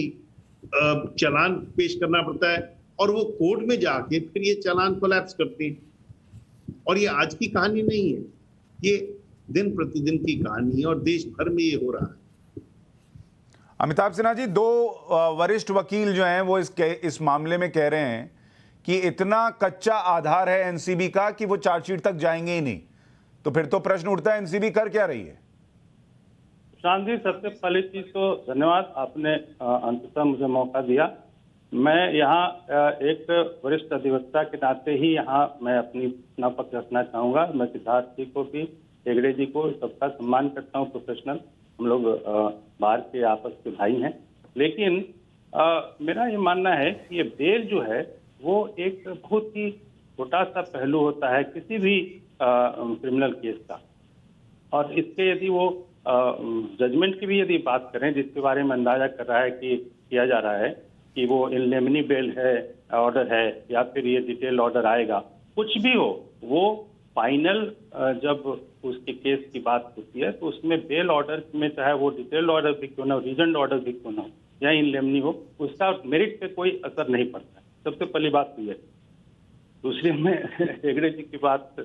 चालान पेश करना पड़ता है, और वो कोर्ट में जाके फिर ये चालान कोलैप्स करते हैं। और ये आज की कहानी नहीं है, ये दिन प्रतिदिन की कहानी है और देश भर में ये हो रहा है। अमिताभ सिन्हा जी, दो वरिष्ठ वकील जो हैं वो इस मामले में कह रहे हैं कि इतना कच्चा आधार है एनसीबी का कि वो चार्जशीट तक जाएंगे ही नहीं। तो फिर तो प्रश्न उठता है, एनसीबी कर क्या रही है? शांत जी, सबसे पहली चीज तो धन्यवाद, आपने अंततः मुझे मौका दिया। मैं यहाँ एक वरिष्ठ अधिवक्ता के नाते ही यहाँ मैं अपना पक्ष रखना चाहूंगा। मैं सिद्धार्थ जी को भी, हेगड़े जी को, सबका सम्मान करता हूँ, प्रोफेशनल, हम लोग बाहर के आपस के भाई हैं। लेकिन मेरा ये मानना है कि ये बेल जो है वो एक बहुत ही छोटा सा पहलू होता है किसी भी क्रिमिनल केस का। और इसके यदि वो जजमेंट की भी यदि बात करें, जिसके बारे में अंदाजा कर रहा है कि किया जा रहा है कि वो इन लेमनी बेल है, ऑर्डर है, या फिर ये डिटेल ऑर्डर आएगा, कुछ भी हो, वो फाइनल जब उसके केस की बात होती है तो उसमें बेल ऑर्डर में, चाहे वो डिटेल ऑर्डर भी क्यों ना हो, रीजन ऑर्डर भी क्यों ना हो, या इन लेमनी हो, उसका मेरिट पे कोई असर नहीं पड़ता है। सबसे पहली बात तो ये। दूसरी, मैं हेगड़े जी की बात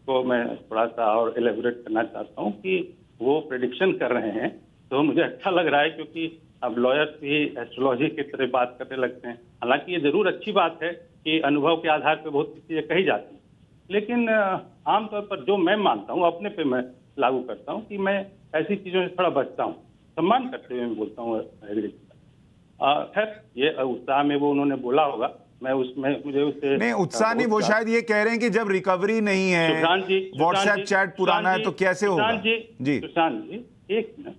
को मैं थोड़ा सा और एलेबोरेट करना चाहता हूँ कि वो प्रेडिक्शन कर रहे हैं, तो मुझे अच्छा लग रहा है, क्योंकि अब लॉयर्स भी एस्ट्रोलॉजी की तरह बात करने लगते हैं। हालांकि ये जरूर अच्छी बात है कि अनुभव के आधार पर बहुत सी चीजें कही जाती हैं, लेकिन आमतौर पर जो मैं मानता हूँ, अपने पे मैं लागू करता हूँ कि मैं ऐसी चीजों से थोड़ा बचता हूँ, सम्मान करते हुए मैं बोलता हूँ हेगड़े जी का। खैर, ये उत्साह में वो उन्होंने बोला होगा, मैं उसमें मुझे उससे नहीं, उत्साह नहीं, वो शायद ये कह रहे हैं कि जब रिकवरी नहीं है, व्हाट्सएप चैट पुराना है, तो कैसे होगा? जी सुशांत जी, एक मिनट,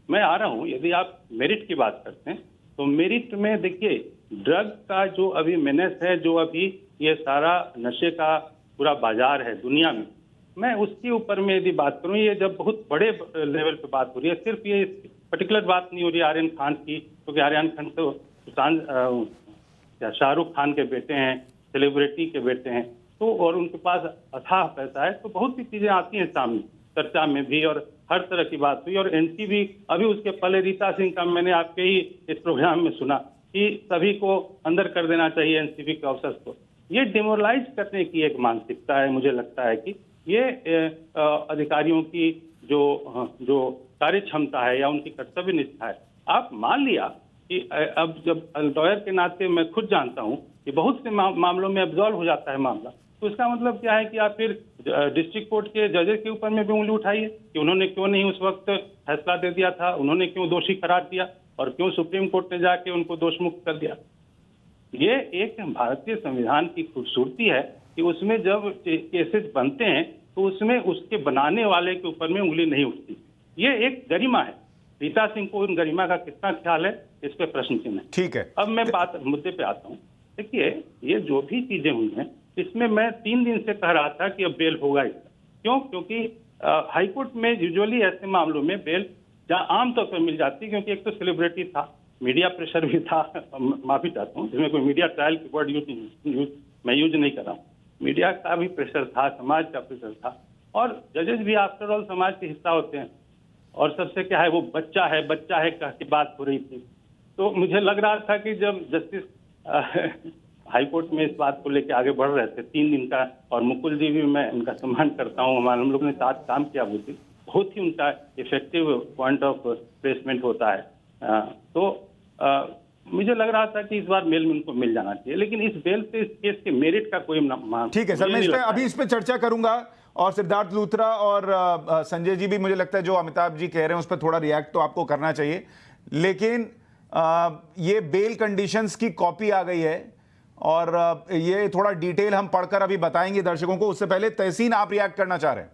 मैं आ रहा हूँ। यदि आप मेरिट की बात करते हैं तो मेरिट में देखिए, ड्रग का जो अभी मेनेस है, जो अभी ये सारा नशे का पूरा बाजार है दुनिया में, मैं उसके ऊपर में यदि बात करूं, ये जब बहुत बड़े लेवल पे बात हो रही है, सिर्फ ये पर्टिकुलर बात नहीं हो रही आर्यन खान की, क्योंकि आर्यन खान तो शाहरुख खान के बेटे हैं, सेलिब्रिटी के बेटे हैं, तो और उनके पास अथाह पैसा है, तो बहुत सी चीजें आती हैं सामने चर्चा में भी, और हर तरह की बात हुई। और एनसीबी, अभी उसके पहले रीता सिंह का मैंने आपके ही इस प्रोग्राम में सुना कि सभी को अंदर कर देना चाहिए एनसीबी के ऑफिसर्स को। ये डिमोरलाइज करने की एक मानसिकता है। मुझे लगता है कि ये अधिकारियों की जो कार्य क्षमता है या उनकी कर्तव्य निष्ठा है। आप मान लिया कि अब जब लॉयर के नाते मैं खुद जानता हूं कि बहुत से मामलों में अब्सॉल्व हो जाता है मामला, तो इसका मतलब क्या है कि आप फिर डिस्ट्रिक्ट कोर्ट के जजेस के ऊपर में भी उंगली उठाइए कि उन्होंने क्यों नहीं उस वक्त फैसला दे दिया था, उन्होंने क्यों दोषी करार दिया, और क्यों सुप्रीम कोर्ट ने जाके उनको दोषमुक्त कर दिया। ये एक भारतीय संविधान की खूबसूरती है कि उसमें जब केसेस बनते हैं तो उसमें उसके बनाने वाले के ऊपर में उंगली नहीं उठती। ये एक गरिमा है। रीता सिंह को उन गरिमा का कितना ख्याल है, इस पे प्रश्न चिन्ह है। ठीक है, अब मैं मुद्दे पे आता हूँ। देखिए, ये जो भी चीजें हुई हैं, इसमें मैं 3 दिन से कह रहा था कि अब बेल होगा इसका। क्यों? क्योंकि हाईकोर्ट में यूजुअली ऐसे मामलों में बेल जहाँ आमतौर पर मिल जाती है, क्योंकि एक तो सेलिब्रिटी था, मीडिया प्रेशर भी था, माफी चाहता हूँ, इसमें कोई मीडिया ट्रायल की वर्ड मैं यूज नहीं कर रहा हूँ। मीडिया का भी प्रेशर था, समाज का प्रेशर था, और जजेस भी आफ्टर ऑल समाज के हिस्सा होते हैं। और सबसे क्या है, वो बच्चा है कह के बात हो रही थी। तो मुझे लग रहा था कि जब जस्टिस हाई कोर्ट में इस बात को लेकर आगे बढ़ रहे थे 3 दिन का, और मुकुल जी भी मैं उनका सम्मान करता हूँ, हम लोग ने साथ काम किया, बहुत ही उनका इफेक्टिव पॉइंट ऑफ प्लेसमेंट होता है। तो मुझे लग रहा था कि इस बार बेल उनको मिल जाना चाहिए, लेकिन इस बेल से इस केस के मेरिट का कोई ठीक है सर, मैं इस पे चर्चा करूंगा, और सिद्धार्थ लूथरा और संजय जी भी, मुझे लगता है जो अमिताभ जी कह रहे हैं उस पर थोड़ा रिएक्ट तो आपको करना चाहिए। लेकिन ये बेल कंडीशंस की कॉपी आ गई है, और ये थोड़ा डिटेल हम पढ़कर अभी बताएंगे दर्शकों को। उससे पहले तहसीन, आप रिएक्ट करना चाह रहे हैं?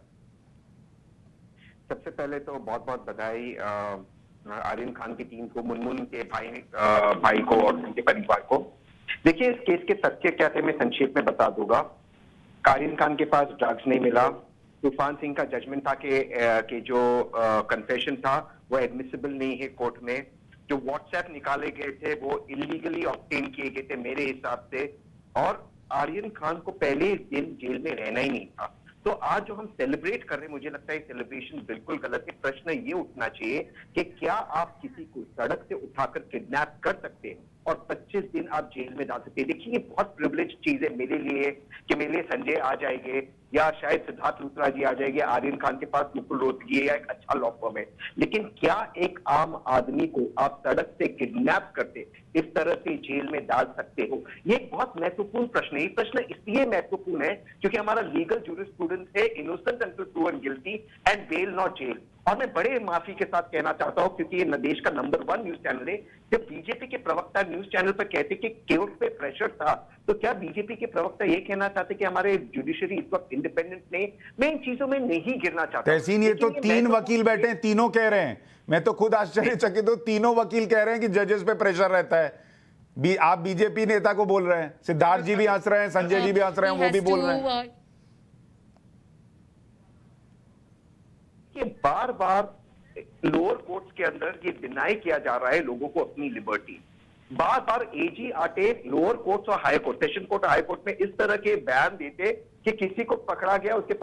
सबसे पहले तो बहुत बहुत बधाई आर्यन खान की टीम को, मुनमुन के भाई को और उनके परिवार को। देखिए, इस केस के तथ्य क्या थे मैं संक्षेप में बता दूंगा। आर्यन खान के पास ड्रग्स नहीं मिला। तूफान सिंह का जजमेंट था कि जो कन्फेशन था वो एडमिसिबल नहीं है कोर्ट में। जो व्हाट्सएप निकाले गए थे वो इलीगली ऑब्टेन किए गए थे मेरे हिसाब से, और आर्यन खान को पहले इस दिन जेल में रहना ही नहीं था। तो आज जो हम सेलिब्रेट कर रहे हैं, मुझे लगता है सेलिब्रेशन बिल्कुल गलत है। प्रश्न ये उठना चाहिए कि क्या आप किसी को सड़क से उठाकर किडनैप कर सकते हैं और 25 दिन आप जेल में डाल सकते हैं? देखिए, ये बहुत प्रिविलेज चीज है मेरे लिए कि मेरे लिए संजय आ जाएंगे, या शायद सिद्धार्थ लूथरा जी आ जाएंगे, आर्यन खान के पास मुकुल रोहतगी या एक अच्छा लॉ फर्म है। लेकिन क्या एक आम आदमी को आप सड़क से किडनैप करते इस तरह से जेल में डाल सकते हो? ये एक बहुत महत्वपूर्ण प्रश्न है। ये प्रश्न इसलिए महत्वपूर्ण है क्योंकि हमारा लीगल जूरिस्प्रूडेंस है innocent until proven guilty and bail not jail. और मैं बड़े माफी के साथ कहना चाहता हूं, क्योंकि ये देश का नंबर 1 न्यूज चैनल है। जब बीजेपी के प्रवक्ता न्यूज चैनल पर कहते कि कोर्ट पे प्रेशर था, तो क्या बीजेपी के प्रवक्ता ये कहना चाहते कि हमारे जुडिशरी इस वक्त इंडिपेंडेंट नहीं? मैं इन चीजों में नहीं गिरना चाहता। तहसीन, ये तो 3 वकील बैठे हैं, तीनों कह रहे हैं, मैं तो खुद आश्चर्यचकित हूं, तीनों वकील कह रहे हैं कि जजेस पे प्रेशर रहता है। आप बीजेपी नेता को बोल रहे हैं, सिद्धार्थ जी भी हंस रहे हैं, संजय जी भी हंस रहे हैं, वो भी बोल रहे हैं। ये बार बार लोअर कोर्ट्स के अंदर ये डिनाई किया जा रहा है लोगों को अपनी लिबर्टी। बार बार एजी आते लोअर कोर्ट्स और high court, session court, high court में इस तरह के बयान देते कि किसी को पकड़ा गया, उसके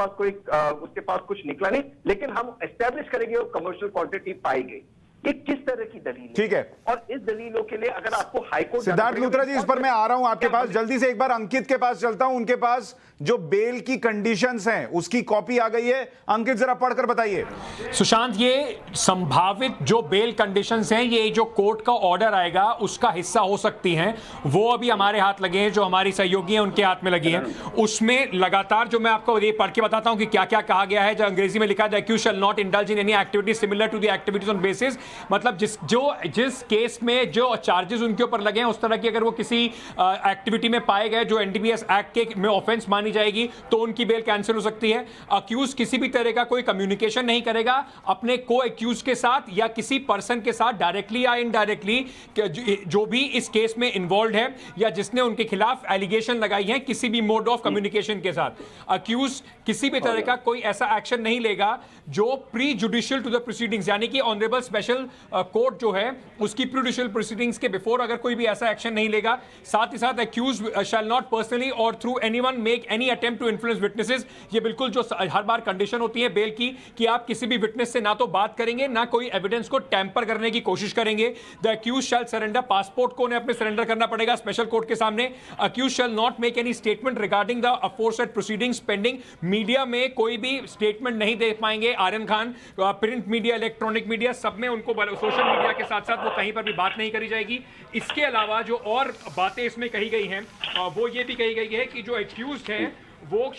पास कुछ निकला नहीं, लेकिन हम एस्टेब्लिश करेंगे वो कमर्शियल क्वांटिटी पाई गई। ये किस तरह की दलील है? ठीक है, और इस दलीलों के लिए अगर आपको हाईकोर्ट, सिद्धार्थ लूथरा जी, इस पर मैं आ रहा हूं आपके पास। जल्दी से एक बार अंकित के पास चलता हूं, उनके पास जो बेल की कंडीशंस हैं उसकी कॉपी आ गई है। अंकित, जरा पढ़कर बताइए। सुशांत, ये संभावित जो बेल कंडीशंस हैं, ये जो कोर्ट का ऑर्डर आएगा उसका हिस्सा हो सकती हैं। वो अभी हमारे हाथ लगे हैं, जो हमारी सहयोगी हैं उनके हाथ में लगी हैं। उसमें लगातार जो मैं आपको ये पढ़ के बताता हूं कि क्या क्या कहा गया है। जो अंग्रेजी में लिखा है, the accused shall not indulge in any activity similar to the activities on basis, मतलब जिस केस में जो चार्जेस उनके ऊपर लगे हैं उस तरह की अगर वो किसी एक्टिविटी में पाए गए जो एनडीपीएस एक्ट के में ऑफेंस मानी जाएगी, तो उनकी बेल कैंसिल हो सकती है। अक्यूज किसी भी तरह का कोई कम्युनिकेशन नहीं करेगा अपने को एक्यूज के साथ या किसी पर्सन के साथ, डायरेक्टली या इनडायरेक्टली, जो भी इस केस में इन्वॉल्व है या जिसने उनके खिलाफ एलिगेशन लगाई है किसी भी मोड ऑफ कम्युनिकेशन के साथ। अक्यूज किसी भी तरह का कोई ऐसा एक्शन नहीं लेगा जो prejudicial to the proceedings, यानी कि ऑनरेबल स्पेशल कोर्ट जो है उसकी प्री जुडिशियल प्रोसीडिंग्स के बिफोर अगर कोई भी ऐसा एक्शन नहीं लेगा। साथ ही साथ अक्यूज शैल नॉट पर्सनली और through anyone make any attempt to influence witnesses. ये बिल्कुल जो हर बार कंडीशन होती है बेल की कि आप किसी भी विटनेस से ना तो बात करेंगे ना कोई एविडेंस को टैंपर करने की कोशिश करेंगे। The accused shall surrender, passport को उन्हें अपने सरेंडर करना पड़ेगा स्पेशल कोर्ट के सामने। Accused shall not make any statement regarding the aforesaid proceedings pending. Media में कोई भी स्टेटमेंट नहीं दे पाएंगे Aryan Khan. Print media, electronic media, सब में उनको, सोशल मीडिया के साथ साथ वो कहीं पर भी बात नहीं करी जाएगी। इसके अलावा जो और बातें इसमें कही गई हैं वो ये भी कही गई है कि जो एक्यूज्ड हैं वो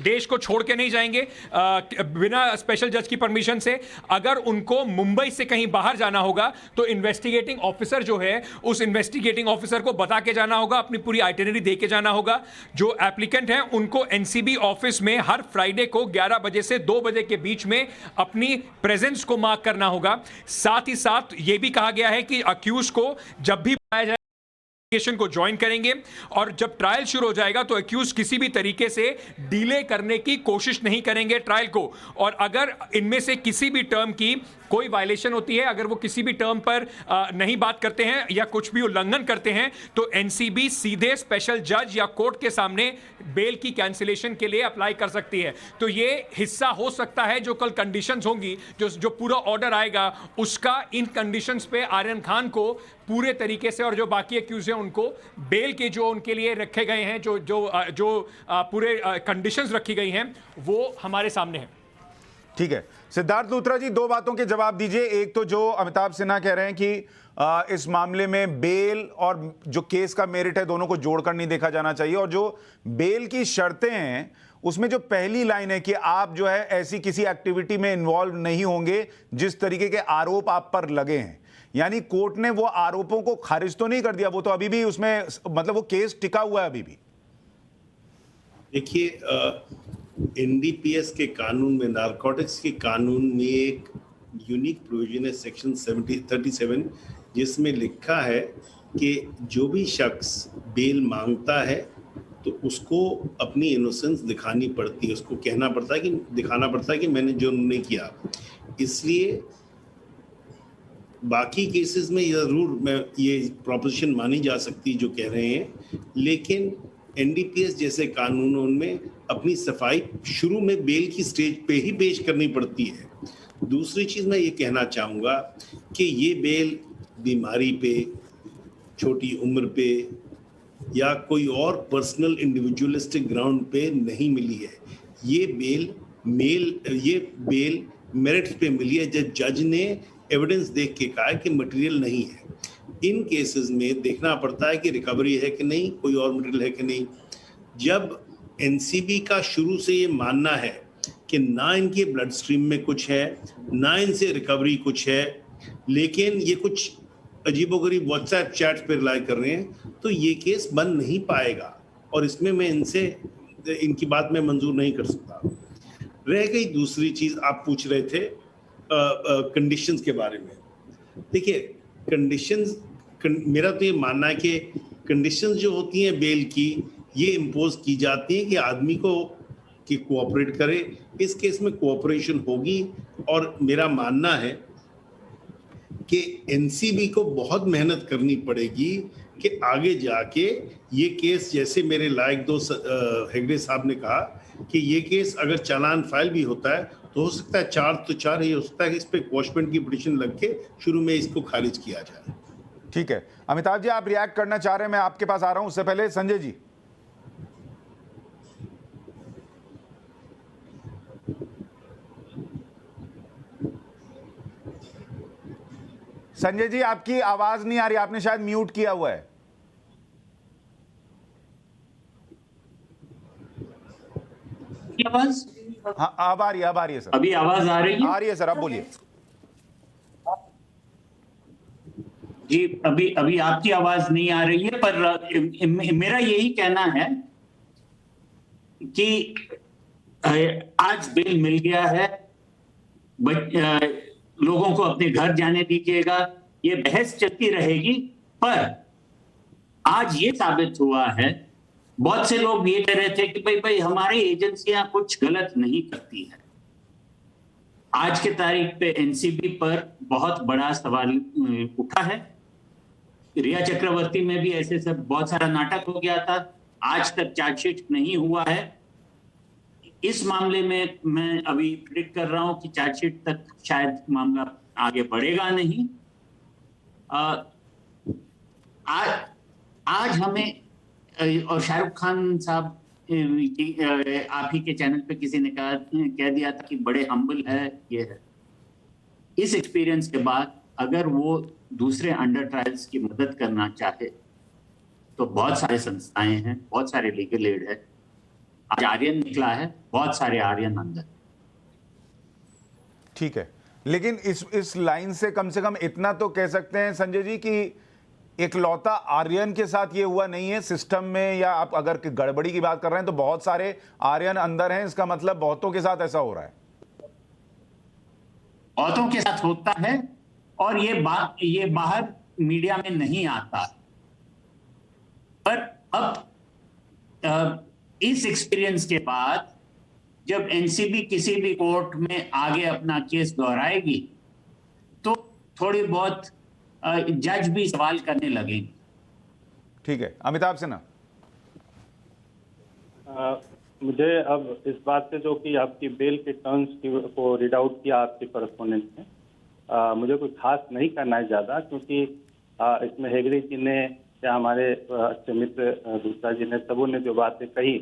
देश को छोड़ के नहीं जाएंगे बिना स्पेशल जज की परमिशन से। अगर उनको मुंबई से कहीं बाहर जाना होगा तो इन्वेस्टिगेटिंग ऑफिसर जो है उस इन्वेस्टिगेटिंग ऑफिसर को बता के जाना होगा, अपनी पूरी आइटिनरी दे के जाना होगा। जो एप्लीकेंट हैं उनको एनसीबी ऑफिस में हर फ्राइडे को 11 बजे से 2 बजे के बीच में अपनी प्रेजेंस को मार्क करना होगा। साथ ही साथ ये भी कहा गया है कि अक्यूज को जब भी बुलाया जाए को ज्वाइन करेंगे और जब ट्रायल शुरू हो जाएगा तो एक्यूज किसी भी तरीके से डिले करने की कोशिश नहीं करेंगे ट्रायल को। और अगर इनमें से किसी भी टर्म की कोई वायलेशन होती है, अगर वो किसी भी टर्म पर नहीं बात करते हैं या कुछ भी उल्लंघन करते हैं, तो एनसीबी सीधे स्पेशल जज या कोर्ट के सामने बेल की कैंसिलेशन के लिए अप्लाई कर सकती है। तो ये हिस्सा हो सकता है जो कल कंडीशंस होंगी, जो पूरा ऑर्डर आएगा उसका इन कंडीशंस पे आर्यन खान को पूरे तरीके से और जो बाकी एक्यूज हैं उनको बेल के जो उनके लिए रखे गए हैं, जो पूरे कंडीशंस रखी गई हैं, वो हमारे सामने है। ठीक है सिद्धार्थ लूथरा जी, दो बातों के जवाब दीजिए। एक तो जो अमिताभ सिन्हा कह रहे हैं कि इस मामले में बेल और जो केस का मेरिट है दोनों को जोड़कर नहीं देखा जाना चाहिए, और जो बेल की शर्तें हैं उसमें जो पहली लाइन है कि आप जो है ऐसी किसी एक्टिविटी में इन्वॉल्व नहीं होंगे जिस तरीके के आरोप आप पर लगे हैं, यानी कोर्ट ने वो आरोपों को खारिज तो नहीं कर दिया, वो तो अभी भी उसमें मतलब वो केस टिका हुआ है अभी भी। देखिए एनडीपीएस के कानून में, नारकोटिक्स के कानून में एक यूनिक प्रोविजन है सेक्शन 37 जिसमें लिखा है कि जो भी शख्स बेल मांगता है तो उसको अपनी इनोसेंस दिखानी पड़ती है, उसको कहना पड़ता है कि दिखाना पड़ता है कि मैंने जो नहीं किया। इसलिए बाकी केसेस में जरूर ये प्रोपोजिशन मानी जा सकती जो कह रहे हैं, लेकिन एनडीपीएस जैसे कानूनों में अपनी सफाई शुरू में बेल की स्टेज पे ही पेश करनी पड़ती है। दूसरी चीज मैं ये कहना चाहूँगा कि ये बेल बीमारी पे, छोटी उम्र पे या कोई और पर्सनल इंडिविजुअलिस्टिक ग्राउंड पे नहीं मिली है। ये बेल मेरिट्स पे मिली है जब जज ने एविडेंस देख के कहा कि मटेरियल नहीं है। इन केसेस में देखना पड़ता है कि रिकवरी है कि नहीं, कोई और मटेरियल है कि नहीं। जब एनसीबी का शुरू से ये मानना है कि ना इनके ब्लड स्ट्रीम में कुछ है, ना इनसे रिकवरी कुछ है, लेकिन ये कुछ अजीबोगरीब व्हाट्सएप चैट्स पे रिलाई कर रहे हैं, तो ये केस बन नहीं पाएगा और इसमें मैं इनकी बात में मंजूर नहीं कर सकता। रह गई दूसरी चीज, आप पूछ रहे थे कंडीशंस के बारे में। देखिए कंडीशंस, मेरा तो ये मानना है कि कंडीशंस जो होती हैं बेल की, ये इम्पोज की जाती हैं कि आदमी को कि कोऑपरेट करे। इस केस में कोऑपरेशन होगी और मेरा मानना है कि एनसीबी को बहुत मेहनत करनी पड़ेगी कि आगे जाके ये केस, जैसे मेरे लायक दोस्त हेगड़े साहब ने कहा कि ये केस अगर चालान फाइल भी होता है तो हो सकता है 4 तो 4 ही हो सकता है कि इस पे क्वॉशमेंट की पिटीशन लग के शुरू में इसको खारिज किया जाए। ठीक है अमिताभ जी, आप रिएक्ट करना चाह रहे हैं, मैं आपके पास आ रहा हूं। उससे पहले संजय जी। संजय जी आपकी आवाज नहीं आ रही, आपने शायद म्यूट किया हुआ है। आवाज हाँ अब आ रही है सर। अभी आवाज आ रही है? आ रही है सर, अब बोलिए। जी अभी आपकी आवाज नहीं आ रही है, पर मेरा यही कहना है कि आज बेल मिल गया है, लोगों को अपने घर जाने दीजिएगा, ये बहस चलती रहेगी। पर आज ये साबित हुआ है, बहुत से लोग ये कह रहे थे कि भाई हमारी एजेंसियां कुछ गलत नहीं करती है। आज के तारीख पे एनसीबी पर बहुत बड़ा सवाल उठा है। रिया चक्रवर्ती में भी ऐसे सब बहुत सारा नाटक हो गया था, आज तक चार्जशीट नहीं हुआ है। इस मामले में मैं अभी प्रेडिक्ट कर रहा हूं कि चार्जशीट तक शायद मामला आगे बढ़ेगा नहीं। आज हमें, और शाहरुख खान साहब आप ही के चैनल पे किसी ने कह दिया था कि बड़े हम्बल है, ये है। इस एक्सपीरियंस के बाद अगर वो दूसरे अंडर ट्रायल्स की मदद करना चाहे तो बहुत सारे संस्थाएं हैं, बहुत सारे लीगल एड है। आज आर्यन निकला है, बहुत सारे आर्यन अंदर। ठीक है, लेकिन इस लाइन से कम इतना तो कह सकते हैं संजय जी कि इकलौता आर्यन के साथ ये हुआ नहीं है सिस्टम में, या आप अगर गड़बड़ी की बात कर रहे हैं तो बहुत सारे आर्यन अंदर हैं, इसका मतलब बहुतों के साथ ऐसा हो रहा है। बहुतों के साथ होता है और ये बाहर मीडिया में नहीं आता। पर अब इस एक्सपीरियंस के बाद जब एनसीबी किसी भी कोर्ट में आगे अपना केस दोहराएगी थोड़ी बहुत जज भी सवाल करने लगेंगे। ठीक है, अमिताभ सिन्हा। मुझे अब इस बात से जो कि आपकी बेल के टर्म्स को रीड आउट किया आपके कॉरेस्पोंडेंट ने, मुझे कोई खास नहीं करना है ज़्यादा, क्योंकि इसमें हेगड़े जी ने या हमारे अच्छे मित्र दूसरा जी ने, सबों ने जो बातें कही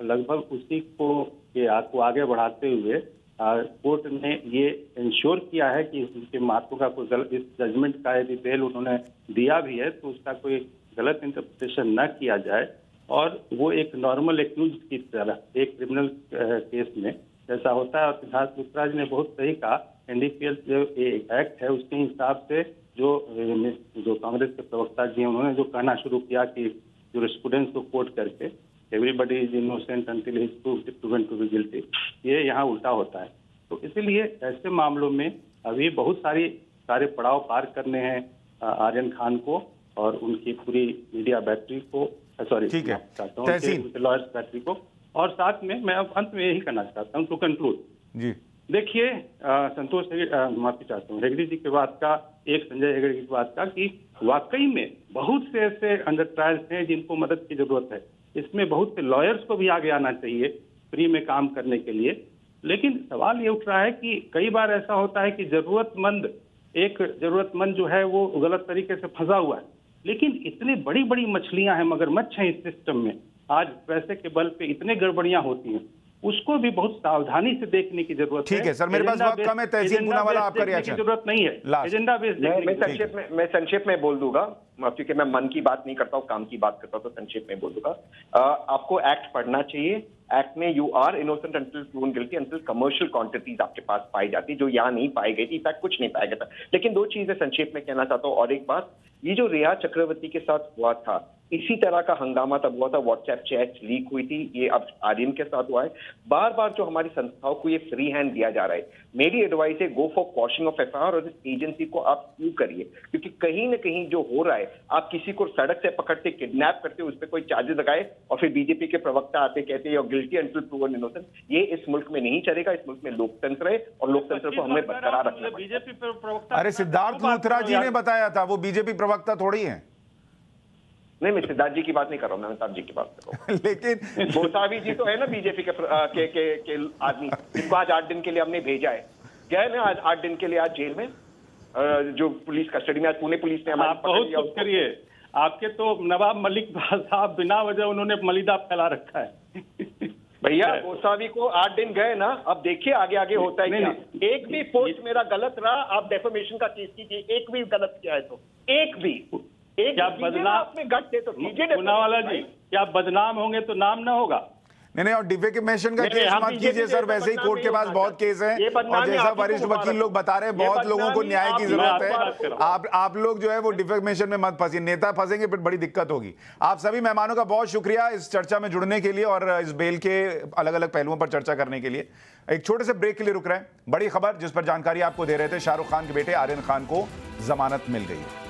लगभग उसी को आगे बढ़ाते हुए कोर्ट ने ये इंश्योर किया है कि उनके मातों का कोई गलत, इस जजमेंट का यदि बेल उन्होंने दिया भी है तो उसका कोई गलत इंटरप्रिटेशन न किया जाए, और वो एक नॉर्मल एक्यूज की तरह एक क्रिमिनल केस में जैसा होता है। और सिद्धार्थ मिश्रा जी ने बहुत सही कहा, एनडीपीएस जो एक्ट है उसके हिसाब से जो कांग्रेस के प्रवक्ता जी हैं उन्होंने जो कहना शुरू किया कि जूरिस्प्रूडेंस को कोट करके everybody is innocent until he is proven to be guilty, ये यहाँ उल्टा होता है। तो इसीलिए ऐसे मामलों में अभी बहुत सारे पड़ाव पार करने हैं आर्यन खान को और उनकी पूरी मीडिया बैटरी को, सॉरी ठीक है, लॉयर्स बैटरी को। और साथ में मैं अब अंत में यही करना चाहता हूँ, टू कंक्लूड जी। देखिए संतोष माफी चाहता हूँ हेगड़े जी के बात का, एक संजय हेगड़े की बात का, कि वाकई में बहुत से ऐसे अंडर ट्रायल्स हैं जिनको मदद की जरूरत है। इसमें बहुत से लॉयर्स को भी आगे आना चाहिए फ्री में काम करने के लिए। लेकिन सवाल ये उठ रहा है कि कई बार ऐसा होता है कि जरूरतमंद जो है वो गलत तरीके से फंसा हुआ है, लेकिन इतनी बड़ी बड़ी मछलियां हैं, मगरमच्छ हैं इस सिस्टम में, आज पैसे के बल पे इतने गड़बड़ियां होती हैं, उसको भी बहुत सावधानी से देखने की जरूरत है। ठीक है सर, मेरे पास बहुत कम है, तहसीन पूनावाला आपका रिएक्शन। जरूरत नहीं है एजेंडा बेस्ड। मैं संक्षेप में बोल दूंगा, क्योंकि मैं मन की बात नहीं करता हूँ, काम की बात करता हूँ, तो संक्षेप में बोल दूंगा। आपको एक्ट पढ़ना चाहिए। एक्ट में you are innocent until proven guilty until commercial quantities आपके पास पाई जाती, जो यहाँ नहीं पाई गई थी, इनफैक्ट कुछ नहीं पाया गया था। लेकिन दो चीजें संक्षेप में कहना चाहता हूँ। और एक बात, ये जो रिया चक्रवर्ती के साथ हुआ था, इसी तरह का हंगामा तब हुआ था, व्हाट्सएप चैट लीक हुई थी, ये अब आर्यन के साथ हुआ है। बार बार जो हमारी संस्थाओं को ये फ्री हैंड दिया जा रहा है, मेरी एडवाइस है गो फॉर क्वॉशिंग ऑफ एफआईआर, और इस एजेंसी को आप क्यों करिए, क्योंकि कहीं ना कहीं जो हो रहा है, आप किसी को सड़क से पकड़ते किडनैप करते, उस पर कोई चार्जेस लगाए और फिर बीजेपी के प्रवक्ता आते कहते हैं गिल्टी अंटिल प्रूवन इनोसेंट, ये इस मुल्क में नहीं चलेगा। इस मुल्क में लोकतंत्र है और लोकतंत्र को हमें बरकरार रखना है। बीजेपी प्रवक्ता, अरे सिद्धार्थ लूथरा जी ने बताया था, वो बीजेपी प्रवक्ता थोड़ी है। नहीं, मैं सिद्धार्थ जी की बात नहीं कर रहा हूँ, मैं अमिताभ जी की बात कर रहा हूँ। लेकिन गोसावी जी तो है ना बीजेपी के आदमी, जिनको आज 8 दिन के लिए हमने भेजा है, गए ना आज 8 दिन के लिए आज जेल में, जो पुलिस कस्टडी में, आज पुणे पुलिस ने आप बहुत कुछ करिए। आपके तो नवाब मलिक साहब बिना वजह उन्होंने मलिदा फैला रखा है। भैया गोसावी को 8 दिन गए ना, अब देखिए आगे आगे होता है क्या। एक भी पोस्ट मेरा गलत रहा, आप डेफेमेशन का केस कीजिए, एक भी गलत किया है तो क्या बदनाम में गट थे तो पूनावाला जी, क्या बदनाम होंगे तो नाम ना होगा? नहीं, और डिफेमेशन का केस मत कीजिए सर, वैसे ही कोर्ट के पास बहुत केस है, और जैसा वरिष्ठ वकील लोग बता रहे हैं, बहुत लोगों को न्याय की जरूरत है। आप लोग जो है वो डिफेमेशन में मत फंसिए, नेता फंसेंगे फिर बड़ी दिक्कत होगी। आप सभी मेहमानों का बहुत शुक्रिया इस चर्चा में जुड़ने के लिए और इस बेल के अलग अलग पहलुओं पर चर्चा करने के लिए। एक छोटे से ब्रेक के लिए रुक रहे हैं। बड़ी खबर जिस पर जानकारी आपको दे रहे थे, शाहरुख खान के बेटे आर्यन खान को जमानत मिल गई है।